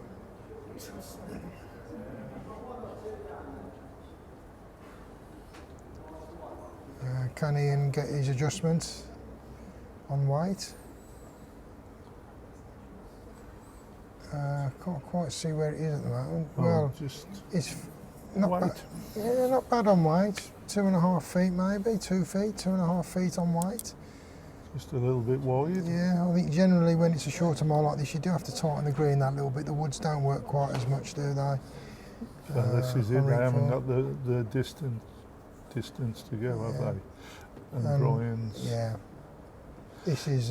Can Ian get his adjustment on weight? Can't quite see where it is at the moment. Oh, Well, just it's not weight. bad. Yeah, not bad on weight. 2.5 feet maybe, 2 feet, 2.5 feet on weight. Just a little bit wide. Yeah, I think generally when it's a shorter mile like this, you do have to tighten the green that little bit. The woods don't work quite as much, do they? So this is it. on They ring haven't four. got the distance to go, have Yeah. they? And Brian's Yeah. This is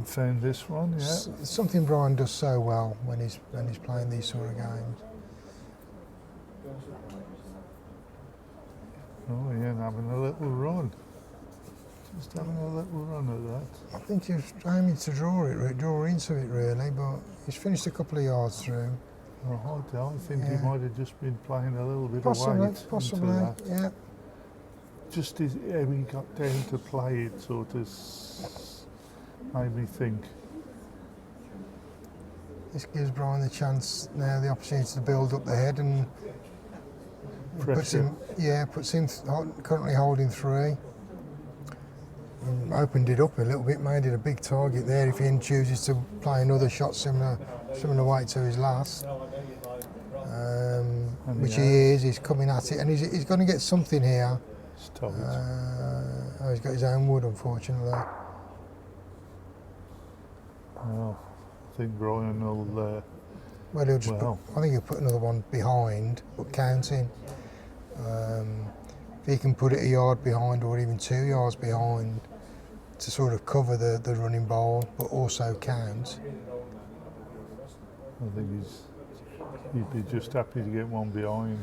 found this one, yeah. something Brian does so well when he's playing these sort of games. Oh, yeah, having a little run. Just having a little run at that. I think he's aiming to draw into it really, but he's finished a couple of yards through. Oh, I think he Yeah. might have just been playing a little bit of Possibly, weight into possibly, that. yeah. Just as how he got down to play it sort of made me think. This gives Brian the chance now, the opportunity to build up the head and puts him currently holding 3. And opened it up a little bit, made it a big target there. If Ian chooses to play another shot similar weight to his last, which he is, he's coming at it, and he's going to get something here. It's tight. He's got his own wood, unfortunately. Well, I think Brian will. Well, he'll just Well. I think he'll put another one behind, but counting. If he can put it a yard behind or even 2 yards behind to sort of cover the running ball, but also count. I think he'd be just happy to get one behind.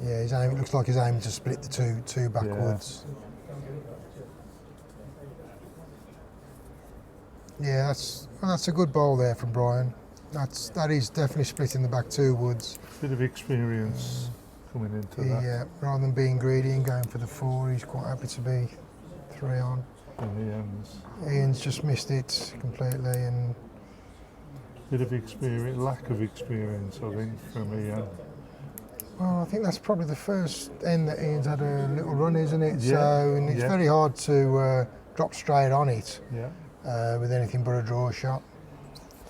Yeah, it looks like he's aiming to split the two backwards. Yeah, that's a good ball there from Brian. That is definitely splitting the back 2 woods. Bit of experience coming into that. Rather than being greedy and going for the 4, he's quite happy to be 3 on. In the ends. Ian's just missed it completely, and Bit of experience, lack of experience, I think, from Ian. well, I think that's probably the first end that Ian's had a little run, isn't it? Yeah, So, and it's yeah. very hard to drop straight on it Yeah. with anything but a draw shot.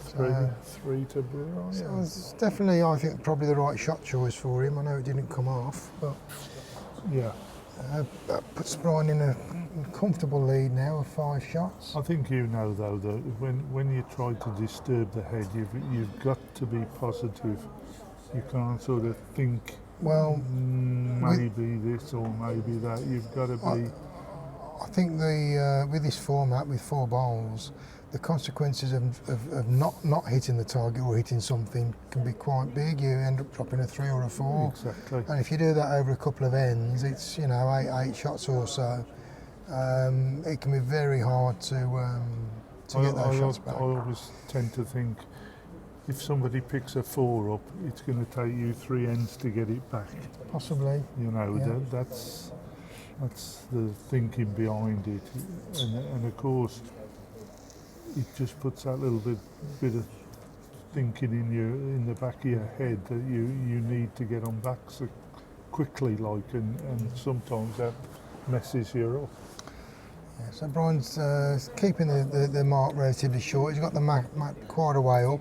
Three to Brian. So it's definitely, I think, probably the right shot choice for him. I know it didn't come off, but Yeah. that puts Brian in a comfortable lead now of 5 shots. I think you know though that when you try to disturb the head, you've got to be positive. You can't sort of think Well, maybe this or maybe that. You've got to be. I think with this format, with 4 bowls, the consequences of not hitting the target or hitting something can be quite big. You end up dropping a 3 or a 4. Exactly. And if you do that over a couple of ends, it's 8 shots or so. It can be very hard to get those shots back. I always tend to think if somebody picks a 4 up, it's going to take you 3 ends to get it back. Possibly. You know, Yeah. that's the thinking behind it, and of course, it just puts that little bit of thinking in the back of your head that you need to get on back so quickly, like, and sometimes that messes you up. Yeah, so Brian's keeping the mark relatively short. He's got the mat quite a way up.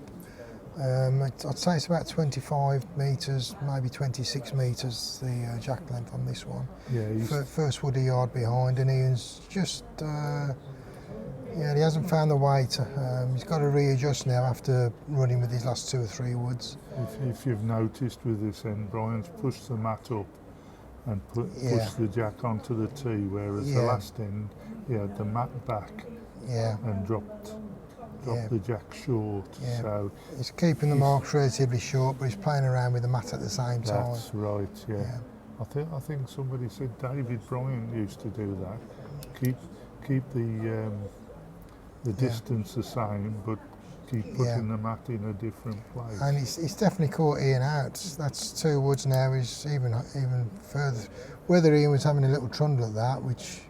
I'd say it's about 25 metres, maybe 26 metres, the jack length on this one. Yeah, he's, First wood a yard behind, and Ian's just, he hasn't found the weight. He's got to readjust now after running with his last 2 or 3 woods. if you've noticed with this end, Brian's pushed the mat up and pushed the jack onto the tee, whereas the last end, he had the mat back and dropped the jack short. Yeah. So He's keeping the marks relatively short, but he's playing around with the mat at the same time. that's right. Yeah. I think somebody said David Bryan used to do that. Keep the distance the same, but keep putting the mat in a different place. And he's definitely caught Ian out. That's 2 woods now. He's even further. Whether Ian was having a little trundle at that, which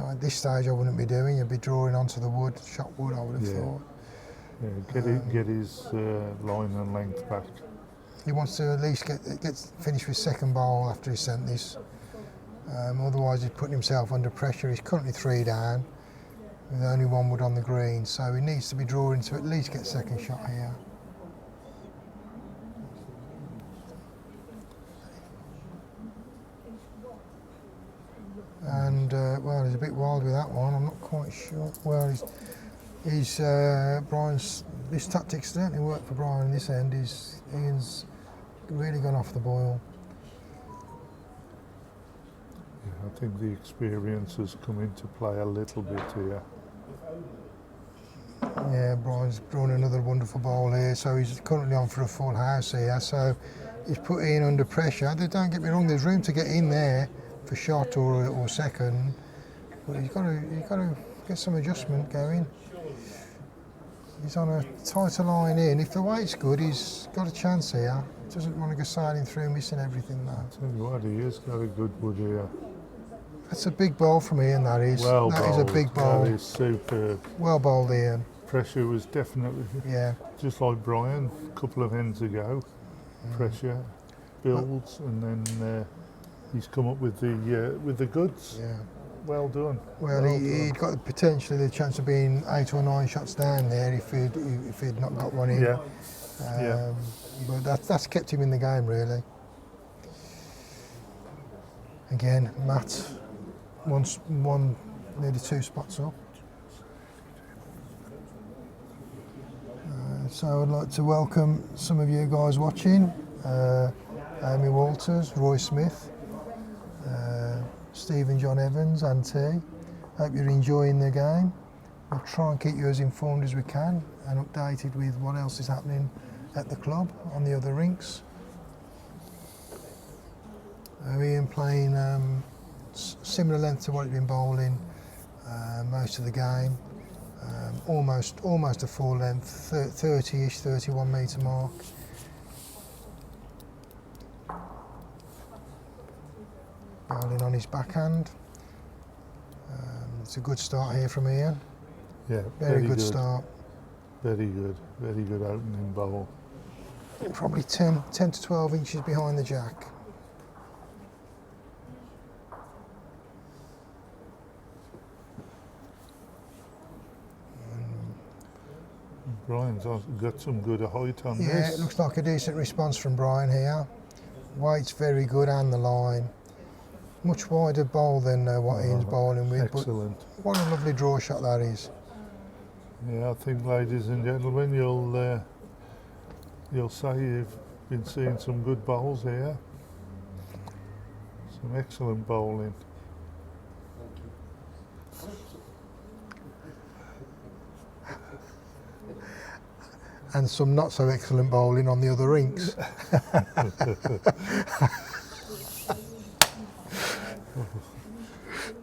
at this stage I wouldn't be doing. You'd be drawing onto the wood, shot wood, I would have thought. Yeah, get his line and length back. He wants to at least get finished with second bowl after he sent this. Otherwise he's putting himself under pressure. He's currently 3 down with only 1 wood on the green, so he needs to be drawing to at least get second shot here. And well, he's a bit wild with that one. I'm not quite sure. Well, he's Brian's. This tactic certainly worked for Brian in this end. Ian's really gone off the boil. Yeah, I think the experience has come into play a little bit here. Yeah, Brian's drawn another wonderful bowl here, so he's currently on for a full house here. So he's put Ian under pressure. Don't get me wrong, there's room to get in there for shot or second, but he's got to get some adjustment going. He's on a tighter line in. If the weight's good, he's got a chance here. He doesn't want to go sailing through, missing everything now. Tell you what, he has got a good wood here. That's a big bowl from Ian, that is. Well that bowled. is a big bowl. That is superb. Well bowled, Ian. Pressure was definitely, just like Brian a couple of ends ago. Pressure builds, and then he's come up with the goods. Yeah. Well done. Well, he'd got potentially the chance of being 8 or 9 shots down there if he'd not got one in. Yeah. But that's kept him in the game, really. Again, Matt, one nearly 2 spots up. So I'd like to welcome some of you guys watching. Amy Walters, Roy Smith, Stephen John Evans and T. Hope you're enjoying the game. We'll try and keep you as informed as we can and updated with what else is happening at the club on the other rinks. Ian playing similar length to what he's been bowling most of the game. Almost a full length, 30-ish, 31 metre mark. Bowling on his backhand. It's a good start here from Ian. Yeah, Very good start. Very good opening bowl. Probably 10 to 12 inches behind the jack. Brian's got some good height on this. Yeah, it looks like a decent response from Brian here. Weight's very good and the line. Much wider bowl than what Ian's bowling with. Excellent. But what a lovely draw shot that is. Yeah, I think, ladies and gentlemen, you'll say you've been seeing some good bowls here. Some excellent bowling. And some not so excellent bowling on the other rinks.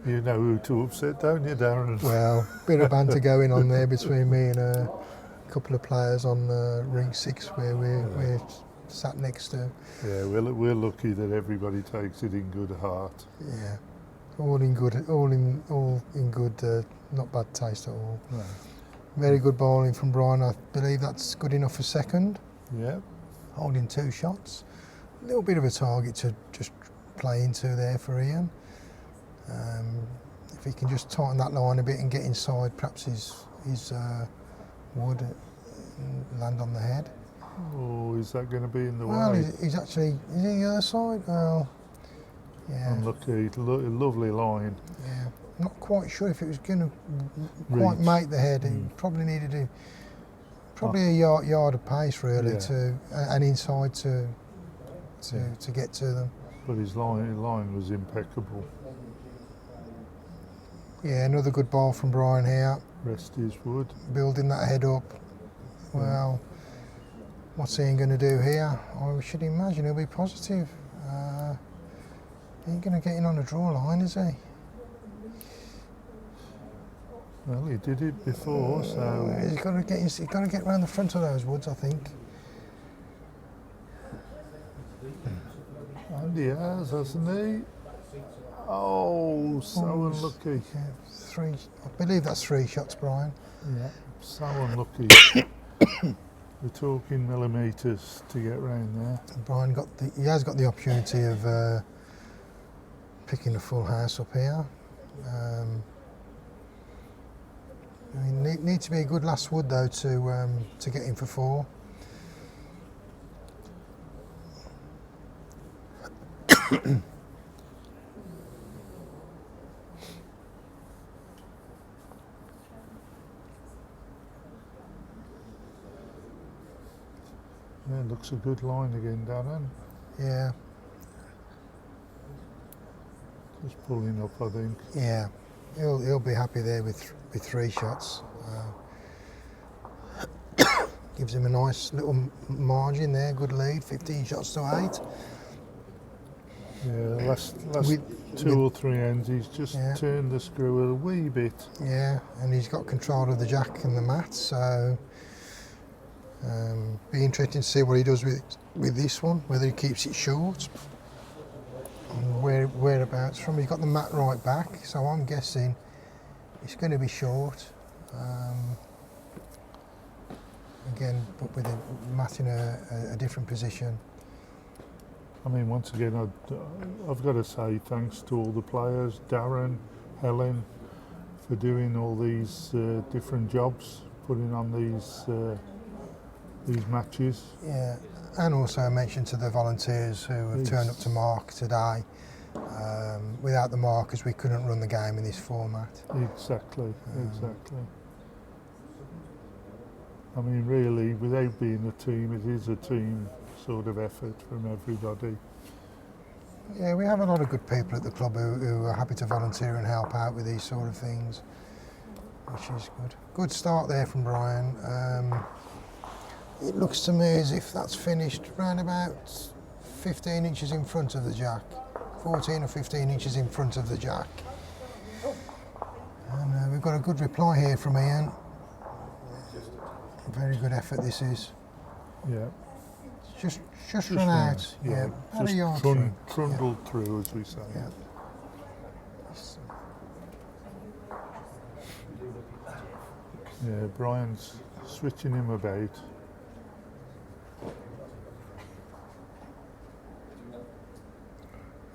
You know who to upset, don't you, Darren? Well, bit of banter going on there between me and a couple of players on ring 6 where we're sat next to. Yeah, we're lucky that everybody takes it in good heart. Yeah, all in good, not bad taste at all. No. Very good bowling from Brian. I believe that's good enough for second. Yeah. Holding 2 shots. A little bit of a target to just play into there for Ian. If he can just tighten that line a bit and get inside, perhaps his wood land on the head. Oh, is that going to be in the Well, way? he's actually, is he the other side? Well, yeah. Unlucky, lovely line. Yeah. I'm not quite sure if it was going to quite make the head. It probably needed a yard of pace really and inside to get to them. But his line was impeccable. Yeah, another good ball from Brian here. Rest his wood. Building that head up. Well, what's Ian going to do here? I should imagine he'll be positive. He ain't going to get in on a draw line, is he? Well, he did it before, so He's got to get round the front of those woods, I think. and he has, hasn't he? Oh, so unlucky. Yeah, I believe that's 3 shots, Brian. Yeah, so unlucky. We're talking millimetres to get round there. Brian he has got the opportunity of picking the full house up here. I mean, need to be a good last wood though to get in for 4. Yeah, looks a good line again, Darren. Yeah, Just pulling up, I think. yeah. He'll be happy there with 3 shots. Gives him a nice little margin there, good lead, 15 shots to 8. Yeah, last With- 2 or 3 ends, he's just Yeah. turned the screw a wee bit. Yeah, and he's got control of the jack and the mat, so be interesting to see what he does with this one, whether he keeps it short and whereabouts from. He's got the mat right back, so I'm guessing it's going to be short. Again, but with the mat in a different position. I mean, once again, I've got to say thanks to all the players, Darren, Helen, for doing all these different jobs, putting on these matches. Yeah, and also a mention to the volunteers who have turned up to mark today. Without the markers, we couldn't run the game in this format. Exactly. I mean, really, without being a team, it is a team sort of effort from everybody. Yeah, we have a lot of good people at the club who are happy to volunteer and help out with these sort of things, which is good. Good start there from Brian. It looks to me as if that's finished around about 15 inches in front of the jack. 14 or 15 inches in front of the jack. And we've got a good reply here from Ian. Very good effort this is. Yeah. Just run out. Yeah. Had a Just yard through. trundled through, as we say. Yeah. Yeah, Brian's switching him about.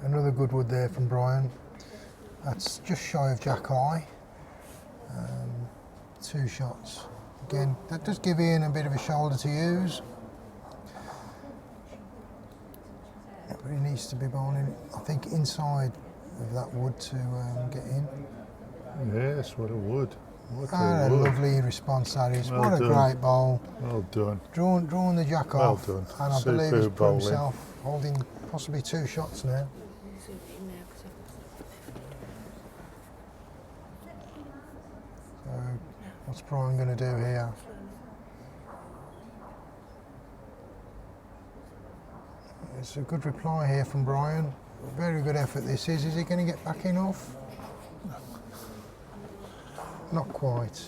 Another good wood there from Brian. That's just shy of jack high. 2 shots. Again, that does give Ian a bit of a shoulder to use. But he needs to be bowling, I think, inside of that wood to get in. Yes, what a wood. What And a a wood. lovely response that is. Well What a done. great bowl. Well done. Drawn the jack Well off. done. And I believe he's Superb put bowling. himself holding possibly 2 shots now. So what's Brian going to do here? It's a good reply here from Brian. Very good effort this is. Is he going to get back enough? Not quite.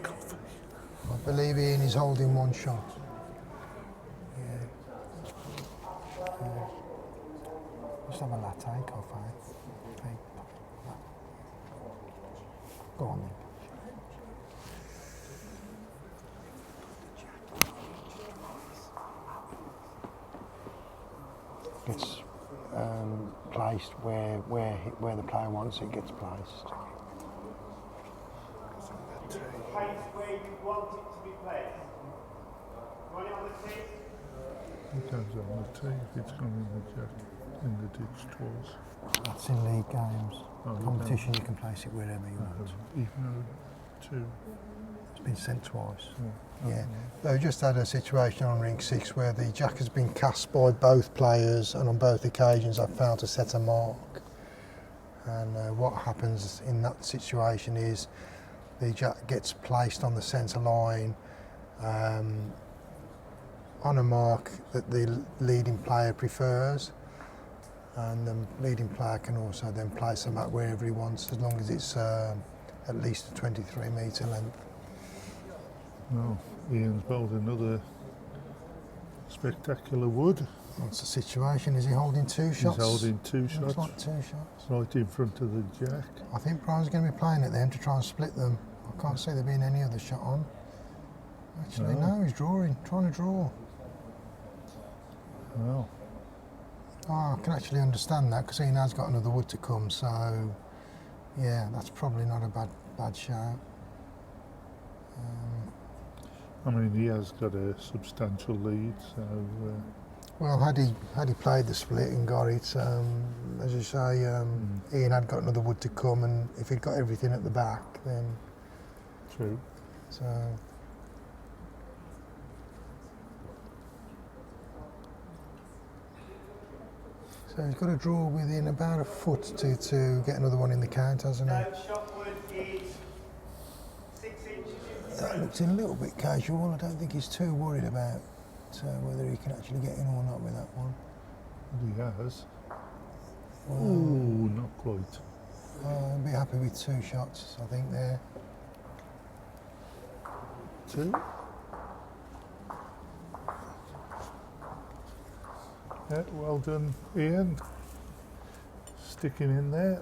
I believe Ian is holding 1 shot. Yeah. Just have a latte, coffee. Go on then. Gets placed where the player wants it gets placed. Place where you want it to be placed. Want it on the tee? It goes on the tee if it's gone in the ditch towards. That's in league games. Oh, Competition, you can place it wherever you want. Even though 2. It's been sent twice. Yeah. Yeah. They just had a situation on ring 6 where the jack has been cast by both players, and on both occasions I've failed to set a mark. And what happens in that situation is the jack gets placed on the centre line on a mark that the leading player prefers, and the leading player can also then place the mat wherever he wants, as long as it's at least a 23 metre length. Well, Ian's built another spectacular wood. What's the situation? Is he holding two shots? He's holding two Looks shots like two shots. right in front of the jack. I think Brian's going to be playing at them to try and split them. I can't see there being any other shot on. Actually, no, he's trying to draw. Well, Oh, I can actually understand that because Ian has got another wood to come, so yeah, that's probably not a bad shout. I mean, he has got a substantial lead, so Well, had he played the split and got it, as you say, Ian had got another wood to come, and if he'd got everything at the back, then true. so. So he's got to draw within about a foot to get another one in the count, hasn't he? Shot wood is 6 inches in That looks a little bit casual. I don't think he's too worried about whether he can actually get in or not with that one. He has. Ooh, not quite. I'd be happy with two shots, I think, there. Two. Yeah, well done, Ian. Sticking in there.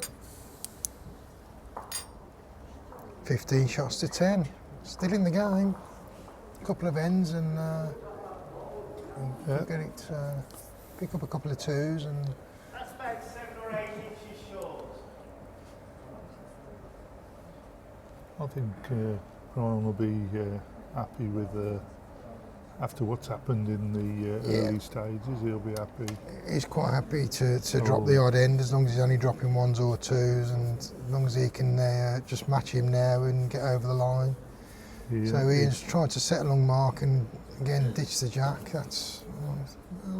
15 shots to 10. Still in the game. A couple of ends and Yeah. get it. Pick up a couple of twos and That's about 7 or 8 inches short. I think Brian will be happy with, after what's happened in the Yeah. early stages, he'll be happy. he's quite happy to drop the odd end as long as he's only dropping ones or twos, and as long as he can just match him now and get over the line. So Ian's tried to set a long mark and again ditch the jack. That's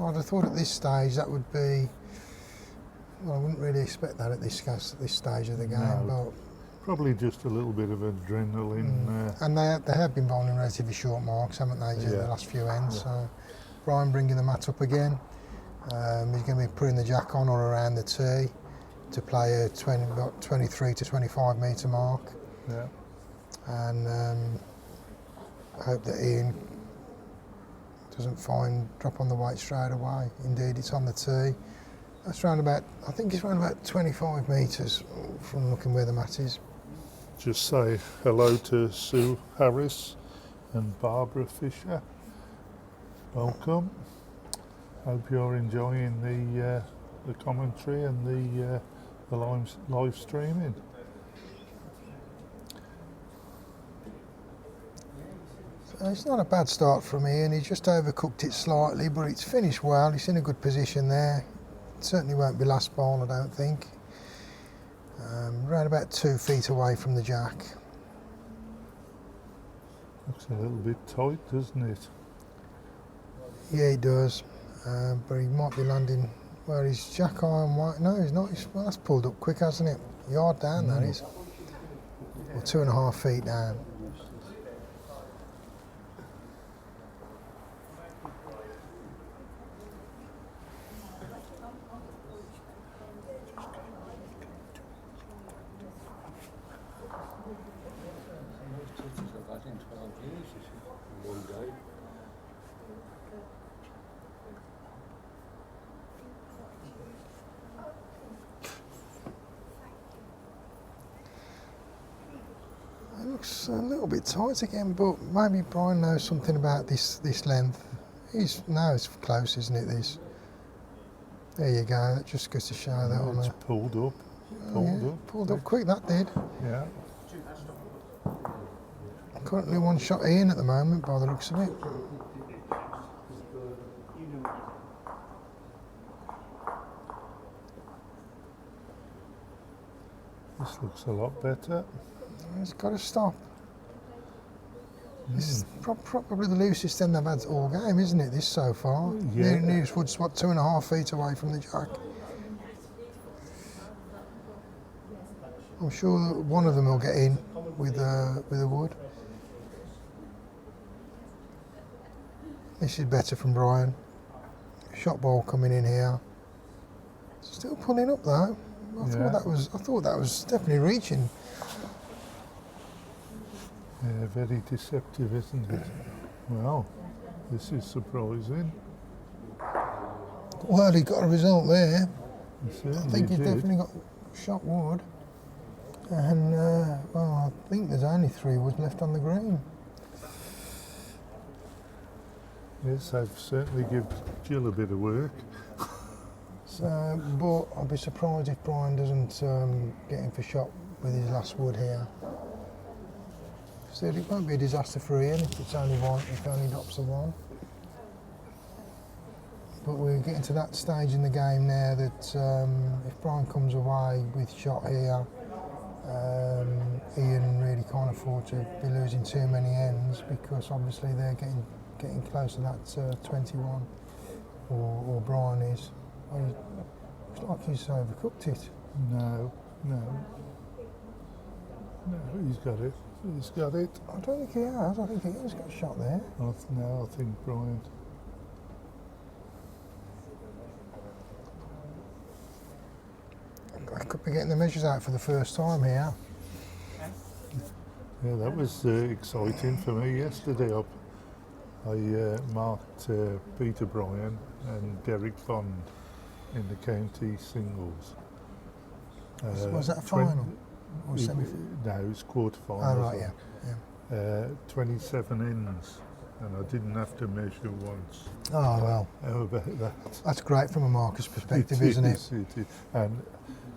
I'd have thought at this stage that would be. Well, I wouldn't really expect that at this stage of the game, No. Probably just a little bit of adrenaline. and they have been bowling relatively short marks, haven't they, during the last few ends? So Brian bringing the mat up again. He's going to be putting the jack on or around the tee to play a 23 to 25 metre mark. Yeah. And I hope that Ian doesn't drop on the weight straight away. Indeed, it's on the tee. That's round about, I think it's round about 25 metres from looking where the mat is. Just say hello to Sue Harris and Barbara Fisher. Welcome. Hope you're enjoying the commentary and the live streaming. So it's not a bad start from Ian. He just overcooked it slightly, but it's finished well. He's in a good position there. It certainly won't be last ball, I don't think. Around about 2 feet away from the jack. Looks a little bit tight, doesn't it? Yeah, he does. But he might be landing where his jack iron white. No, he's not. Well, that's pulled up quick, hasn't it? Yard down, that is. Or 2.5 feet down. It looks a little bit tight again, but maybe Brian knows something about this length. Now it's close, isn't it, this? There you go, that just goes to show that on It's there. pulled up. Pulled up quick, that did. Yeah. Currently one shot in at the moment, by the looks of it. This looks a lot better. It's got to stop. This is probably the loosest end they've had all game, isn't it, this so far? Yeah. Nearest wood's, 2.5 feet away from the jack. I'm sure that one of them will get in with a wood. This is better from Brian. Shot ball coming in here. Still pulling up though. I thought that was definitely reaching. Yeah, very deceptive, isn't it? Well, this is surprising. Well, he got a result there. He I certainly think he's did. definitely got shot wood. And, well, I think there's only 3 woods left on the green. Yes, I've certainly given Jill a bit of work. So, but I'd be surprised if Brian doesn't get in for shot with his last wood here. So it won't be a disaster for Ian if it's only one, if he only drops the 1. But we're getting to that stage in the game now that if Brian comes away with shot here, Ian really can't afford to be losing too many ends, because obviously they're getting close to that 21, or Brian is. It's like he's overcooked it. No, he's got it. He's got it. I don't think he has. I think Ian's got a shot there. No, I think Brian. I could be getting the measures out for the first time here. Yeah, that was exciting for me yesterday. I marked Peter Bryan and Derek Bond in the county singles. Was that a final? Or semi? No, it was quarter-final. Oh, right, yeah. 27 ends, and I didn't have to measure once. Oh, well. How about that? That's great from a marker's perspective, isn't it? It is. And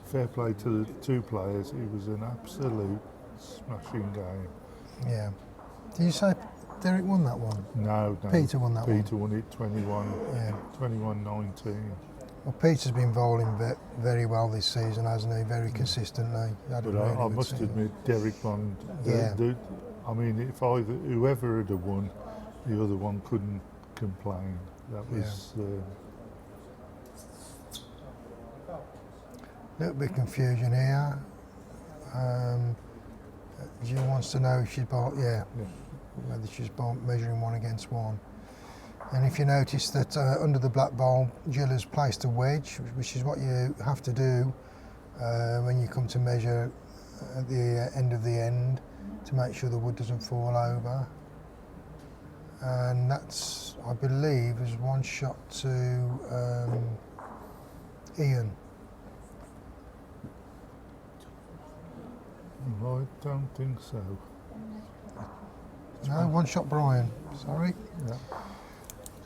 fair play to the 2 players. It was an absolute smashing game. Yeah. Did you say Derek won that one? No. Peter won that one. Peter won it 21, Yeah. 21-19. Well, Peter's been bowling very well this season, hasn't he? Very consistently. But I must admit, Derek Bond. Yeah. I mean, if whoever had won, the other one couldn't complain. That was. Little bit of confusion here. Jill wants to know if she's whether she's measuring 1 against 1. And if you notice that under the black bowl, Jill has placed a wedge, which is what you have to do when you come to measure at the end of the end, to make sure the wood doesn't fall over. And that's, I believe, is 1 shot to Ian. I don't think so. No, 1 shot Brian. Sorry. Yeah.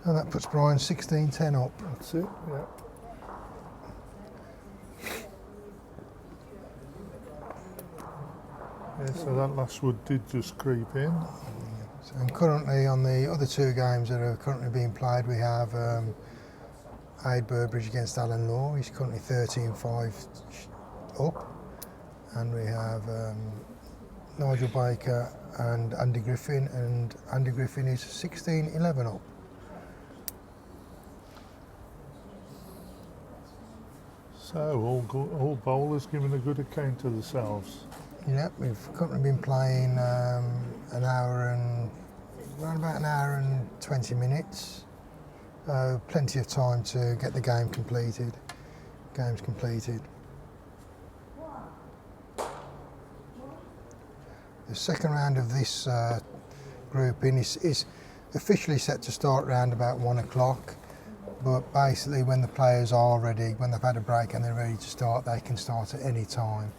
So that puts Brian 16-10 up. That's it. Yeah. Yeah, so that last wood did just creep in. So, and currently on the other 2 games that are currently being played, we have Aid Burbridge against Alan Law. He's currently 13-5 up. And we have Nigel Baker and Andy Griffin, and Andy Griffin is 16-11 up. So all bowlers giving a good account of themselves. Yep, we've currently been playing around about an hour and 20 minutes. Plenty of time to get the game completed. Game's completed. The second round of this grouping is officially set to start around about 1 o'clock, but basically when the players are ready, when they've had a break and they're ready to start, they can start at any time.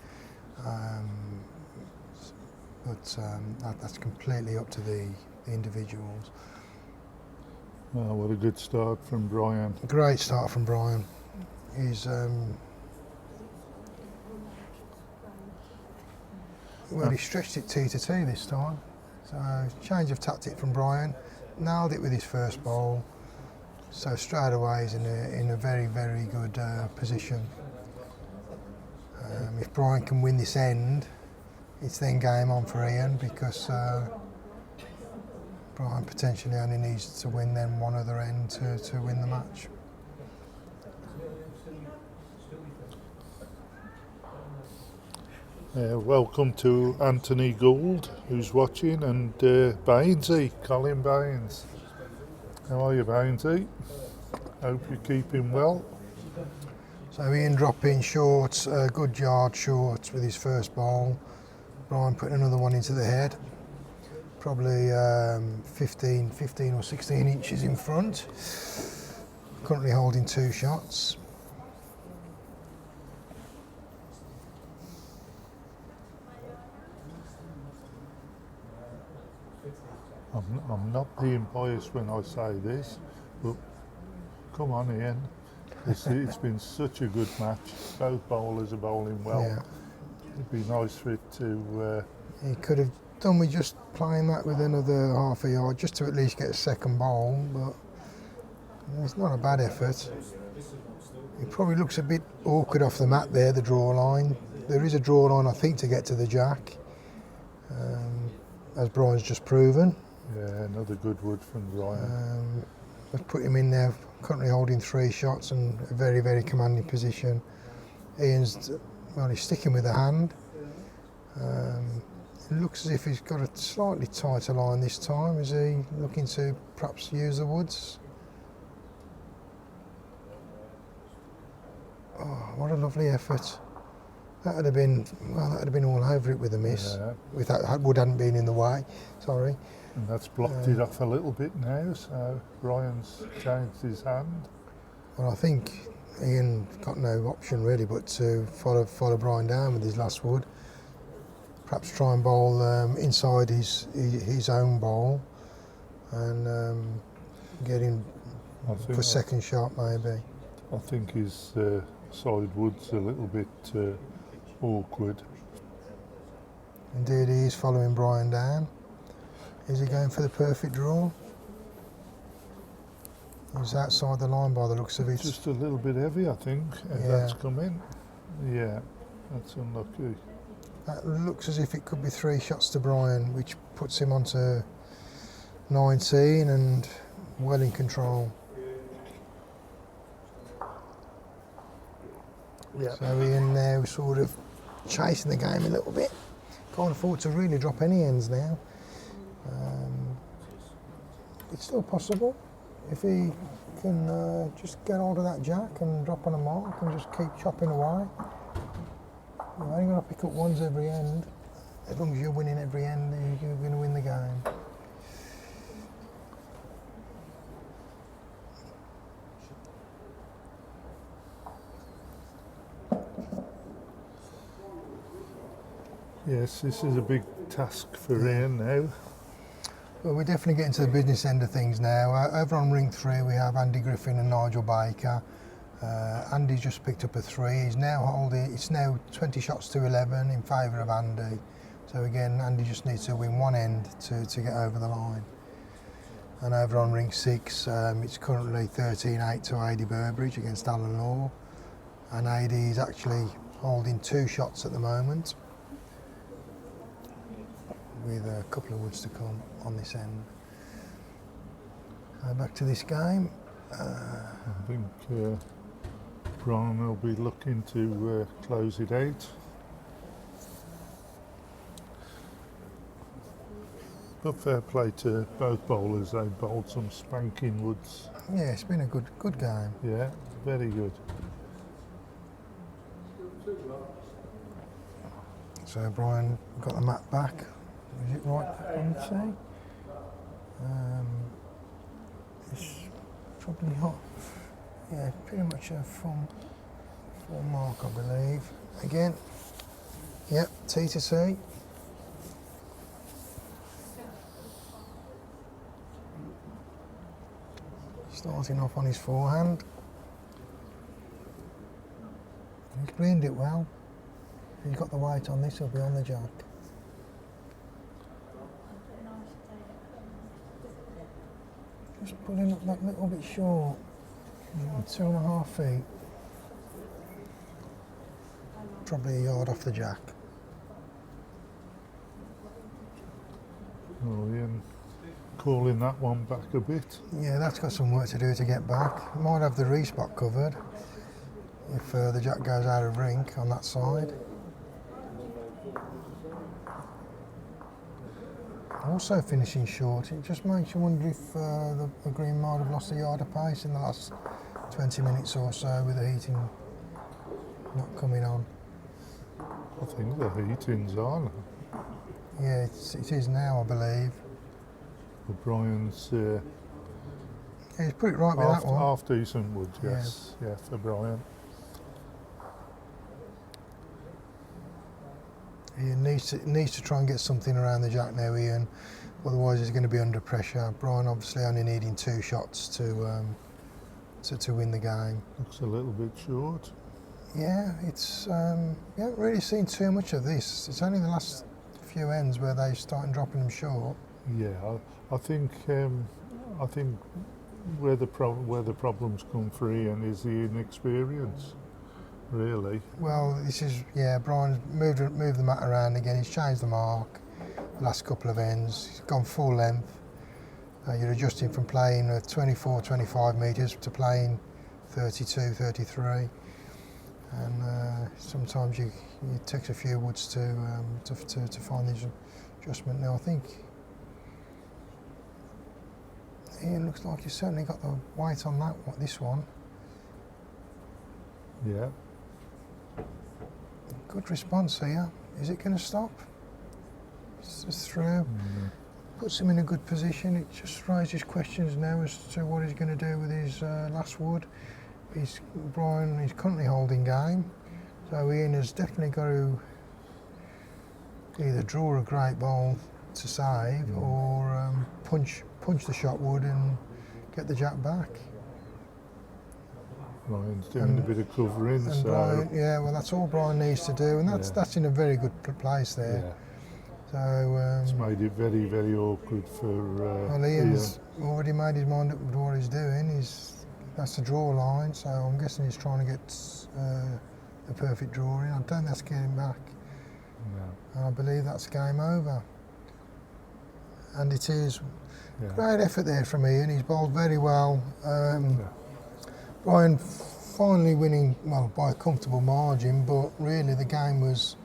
That's completely up to the individuals. Well, what a good start from Brian. Great start from Brian. He's well, he stretched it T to T this time. So change of tactic from Brian. Nailed it with his first bowl. So straight away he's in a very, very good position. If Brian can win this end, it's then game on for Ian, because Brian potentially only needs to win then 1 other end to win the match. Welcome to Anthony Gould, who's watching, and Bainesy, Colin Baines. How are you, Bainesy? Hope you're keeping well. So Ian dropping short, good yard short with his first bowl. Brian putting another one into the head. probably 15 or 16 inches in front. Currently holding 2 shots. I'm not being biased when I say this, but come on, Ian. It's been such a good match. Both bowlers are bowling well. Yeah. It'd be nice for it to. He could have done with just playing that with another half a yard just to at least get a second bowl, but it's not a bad effort. It probably looks a bit awkward off the mat there, the draw line. There is a draw line, I think, to get to the jack, as Brian's just proven. Yeah, another good wood from Brian. Let's put him in there, currently holding 3 shots and a very, very commanding position. Ian's, well, he's sticking with the hand. It looks as if he's got a slightly tighter line this time. Is he looking to perhaps use the woods? Oh, what a lovely effort. That would have been, well, that would have been all over it with a miss. Yeah. If that wood hadn't been in the way, sorry. And that's blocked it off a little bit now, so Brian's changed his hand. Well, I think Ian got no option really but to follow Brian down with his last wood. Perhaps try and bowl inside his own bowl and get in for second shot maybe. I think his side wood's a little bit awkward. Indeed, he is following Brian down. Is he going for the perfect draw? He's outside the line by the looks of it. Just a little bit heavy, I think, and Yeah. that's come in. Yeah, that's unlucky. That looks as if it could be 3 shots to Brian, which puts him onto 19 and well in control. Yeah. So Ian now sort of chasing the game a little bit. Can't afford to really drop any ends now. It's still possible if he can just get hold of that jack and drop on a mark and just keep chopping away. You're only going to pick up ones every end. As long as you're winning every end, you're going to win the game. Yes, this is a big task for Ian now. Well, we're definitely getting to the business end of things now. Over on ring 3 we have Andy Griffin and Nigel Baker. Andy's just picked up a 3. He's now holding, it's now 20 shots to 11 in favour of Andy. So again, Andy just needs to win one end to get over the line. And over on ring 6, it's currently 13-8 to AD Burbridge against Alan Law. And AD is actually holding 2 shots at the moment, with a couple of woods to come on this end. So back to this game. I think Brian will be looking to close it out. But fair play to both bowlers, they bowled some spanking woods. Yeah, it's been a good game. Yeah, very good. So Brian got the mat back. Is it right on the say? It's probably hot. Yeah, pretty much a full mark, I believe. Again, yep, T to C. Starting off on his forehand. He's cleaned it well. If he's got the weight on this, he'll be on the jack. Just pulling up that little bit short. 2.5 feet. Probably a yard off the jack. Oh, Ian calling that one back a bit. Yeah, that's got some work to do to get back. Might have the respot covered if the jack goes out of rink on that side. Also finishing short, it just makes you wonder if the green might have lost a yard of pace in the last 20 minutes or so with the heating not coming on. I think the heating's on. Yeah, it is now, I believe. But Brian's He's put it right with that one. half decent wood, yes. Yeah, for Brian. He needs to try and get something around the jack now, Ian. Otherwise, he's going to be under pressure. Brian obviously only needing 2 shots to win the game. Looks a little bit short. Yeah, it's we haven't really seen too much of this. It's only the last few ends where they start dropping them short. Yeah, I think where the problems come for Ian is the inexperience, really. Well, this is Brian's moved the mat around again. He's changed the mark the last couple of ends. He's gone full length. You're adjusting from playing 24, 25 metres to playing 32, 33. And sometimes it takes a few woods to find the adjustment. Now I think Ian looks like he's certainly got the weight on this one. Yeah. Good response here. Is it going to stop? It's just through. Puts him in a good position. It just raises questions now as to what he's going to do with his last wood. Brian is currently holding game, so Ian has definitely got to either draw a great ball to save or punch the shot wood and get the jack back. Brian's doing a bit of covering, And so Brian, well, that's all Brian needs to do, and that's in a very good place there. yeah, So it's made it very, very awkward for well, Ian's already made his mind up with what he's doing. That's the draw line, so I'm guessing he's trying to get the perfect draw in. I don't think that's getting back. No. And I believe that's game over. And it is. Yeah. Great effort there from Ian. He's bowled very well. Brian finally winning, well, by a comfortable margin, but really the game was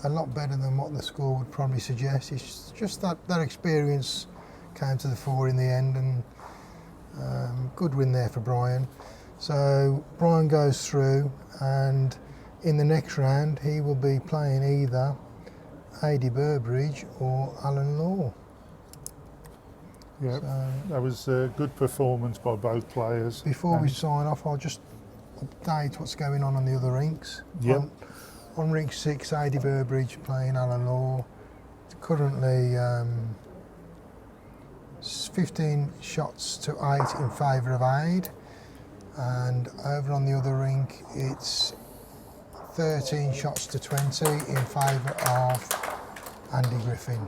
a lot better than what the score would probably suggest. It's just that experience came to the fore in the end, and good win there for Brian. So Brian goes through, and in the next round he will be playing either Adi Burbridge or Alan Law. Yeah, So that was a good performance by both players. before we sign off, I'll just update what's going on the other rinks. Yep. On rink 6, Adi Burbridge playing Alan Law. Currently 15 shots to 8 in favour of Aid, and over on the other rink it's 13 shots to 20 in favour of Andy Griffin.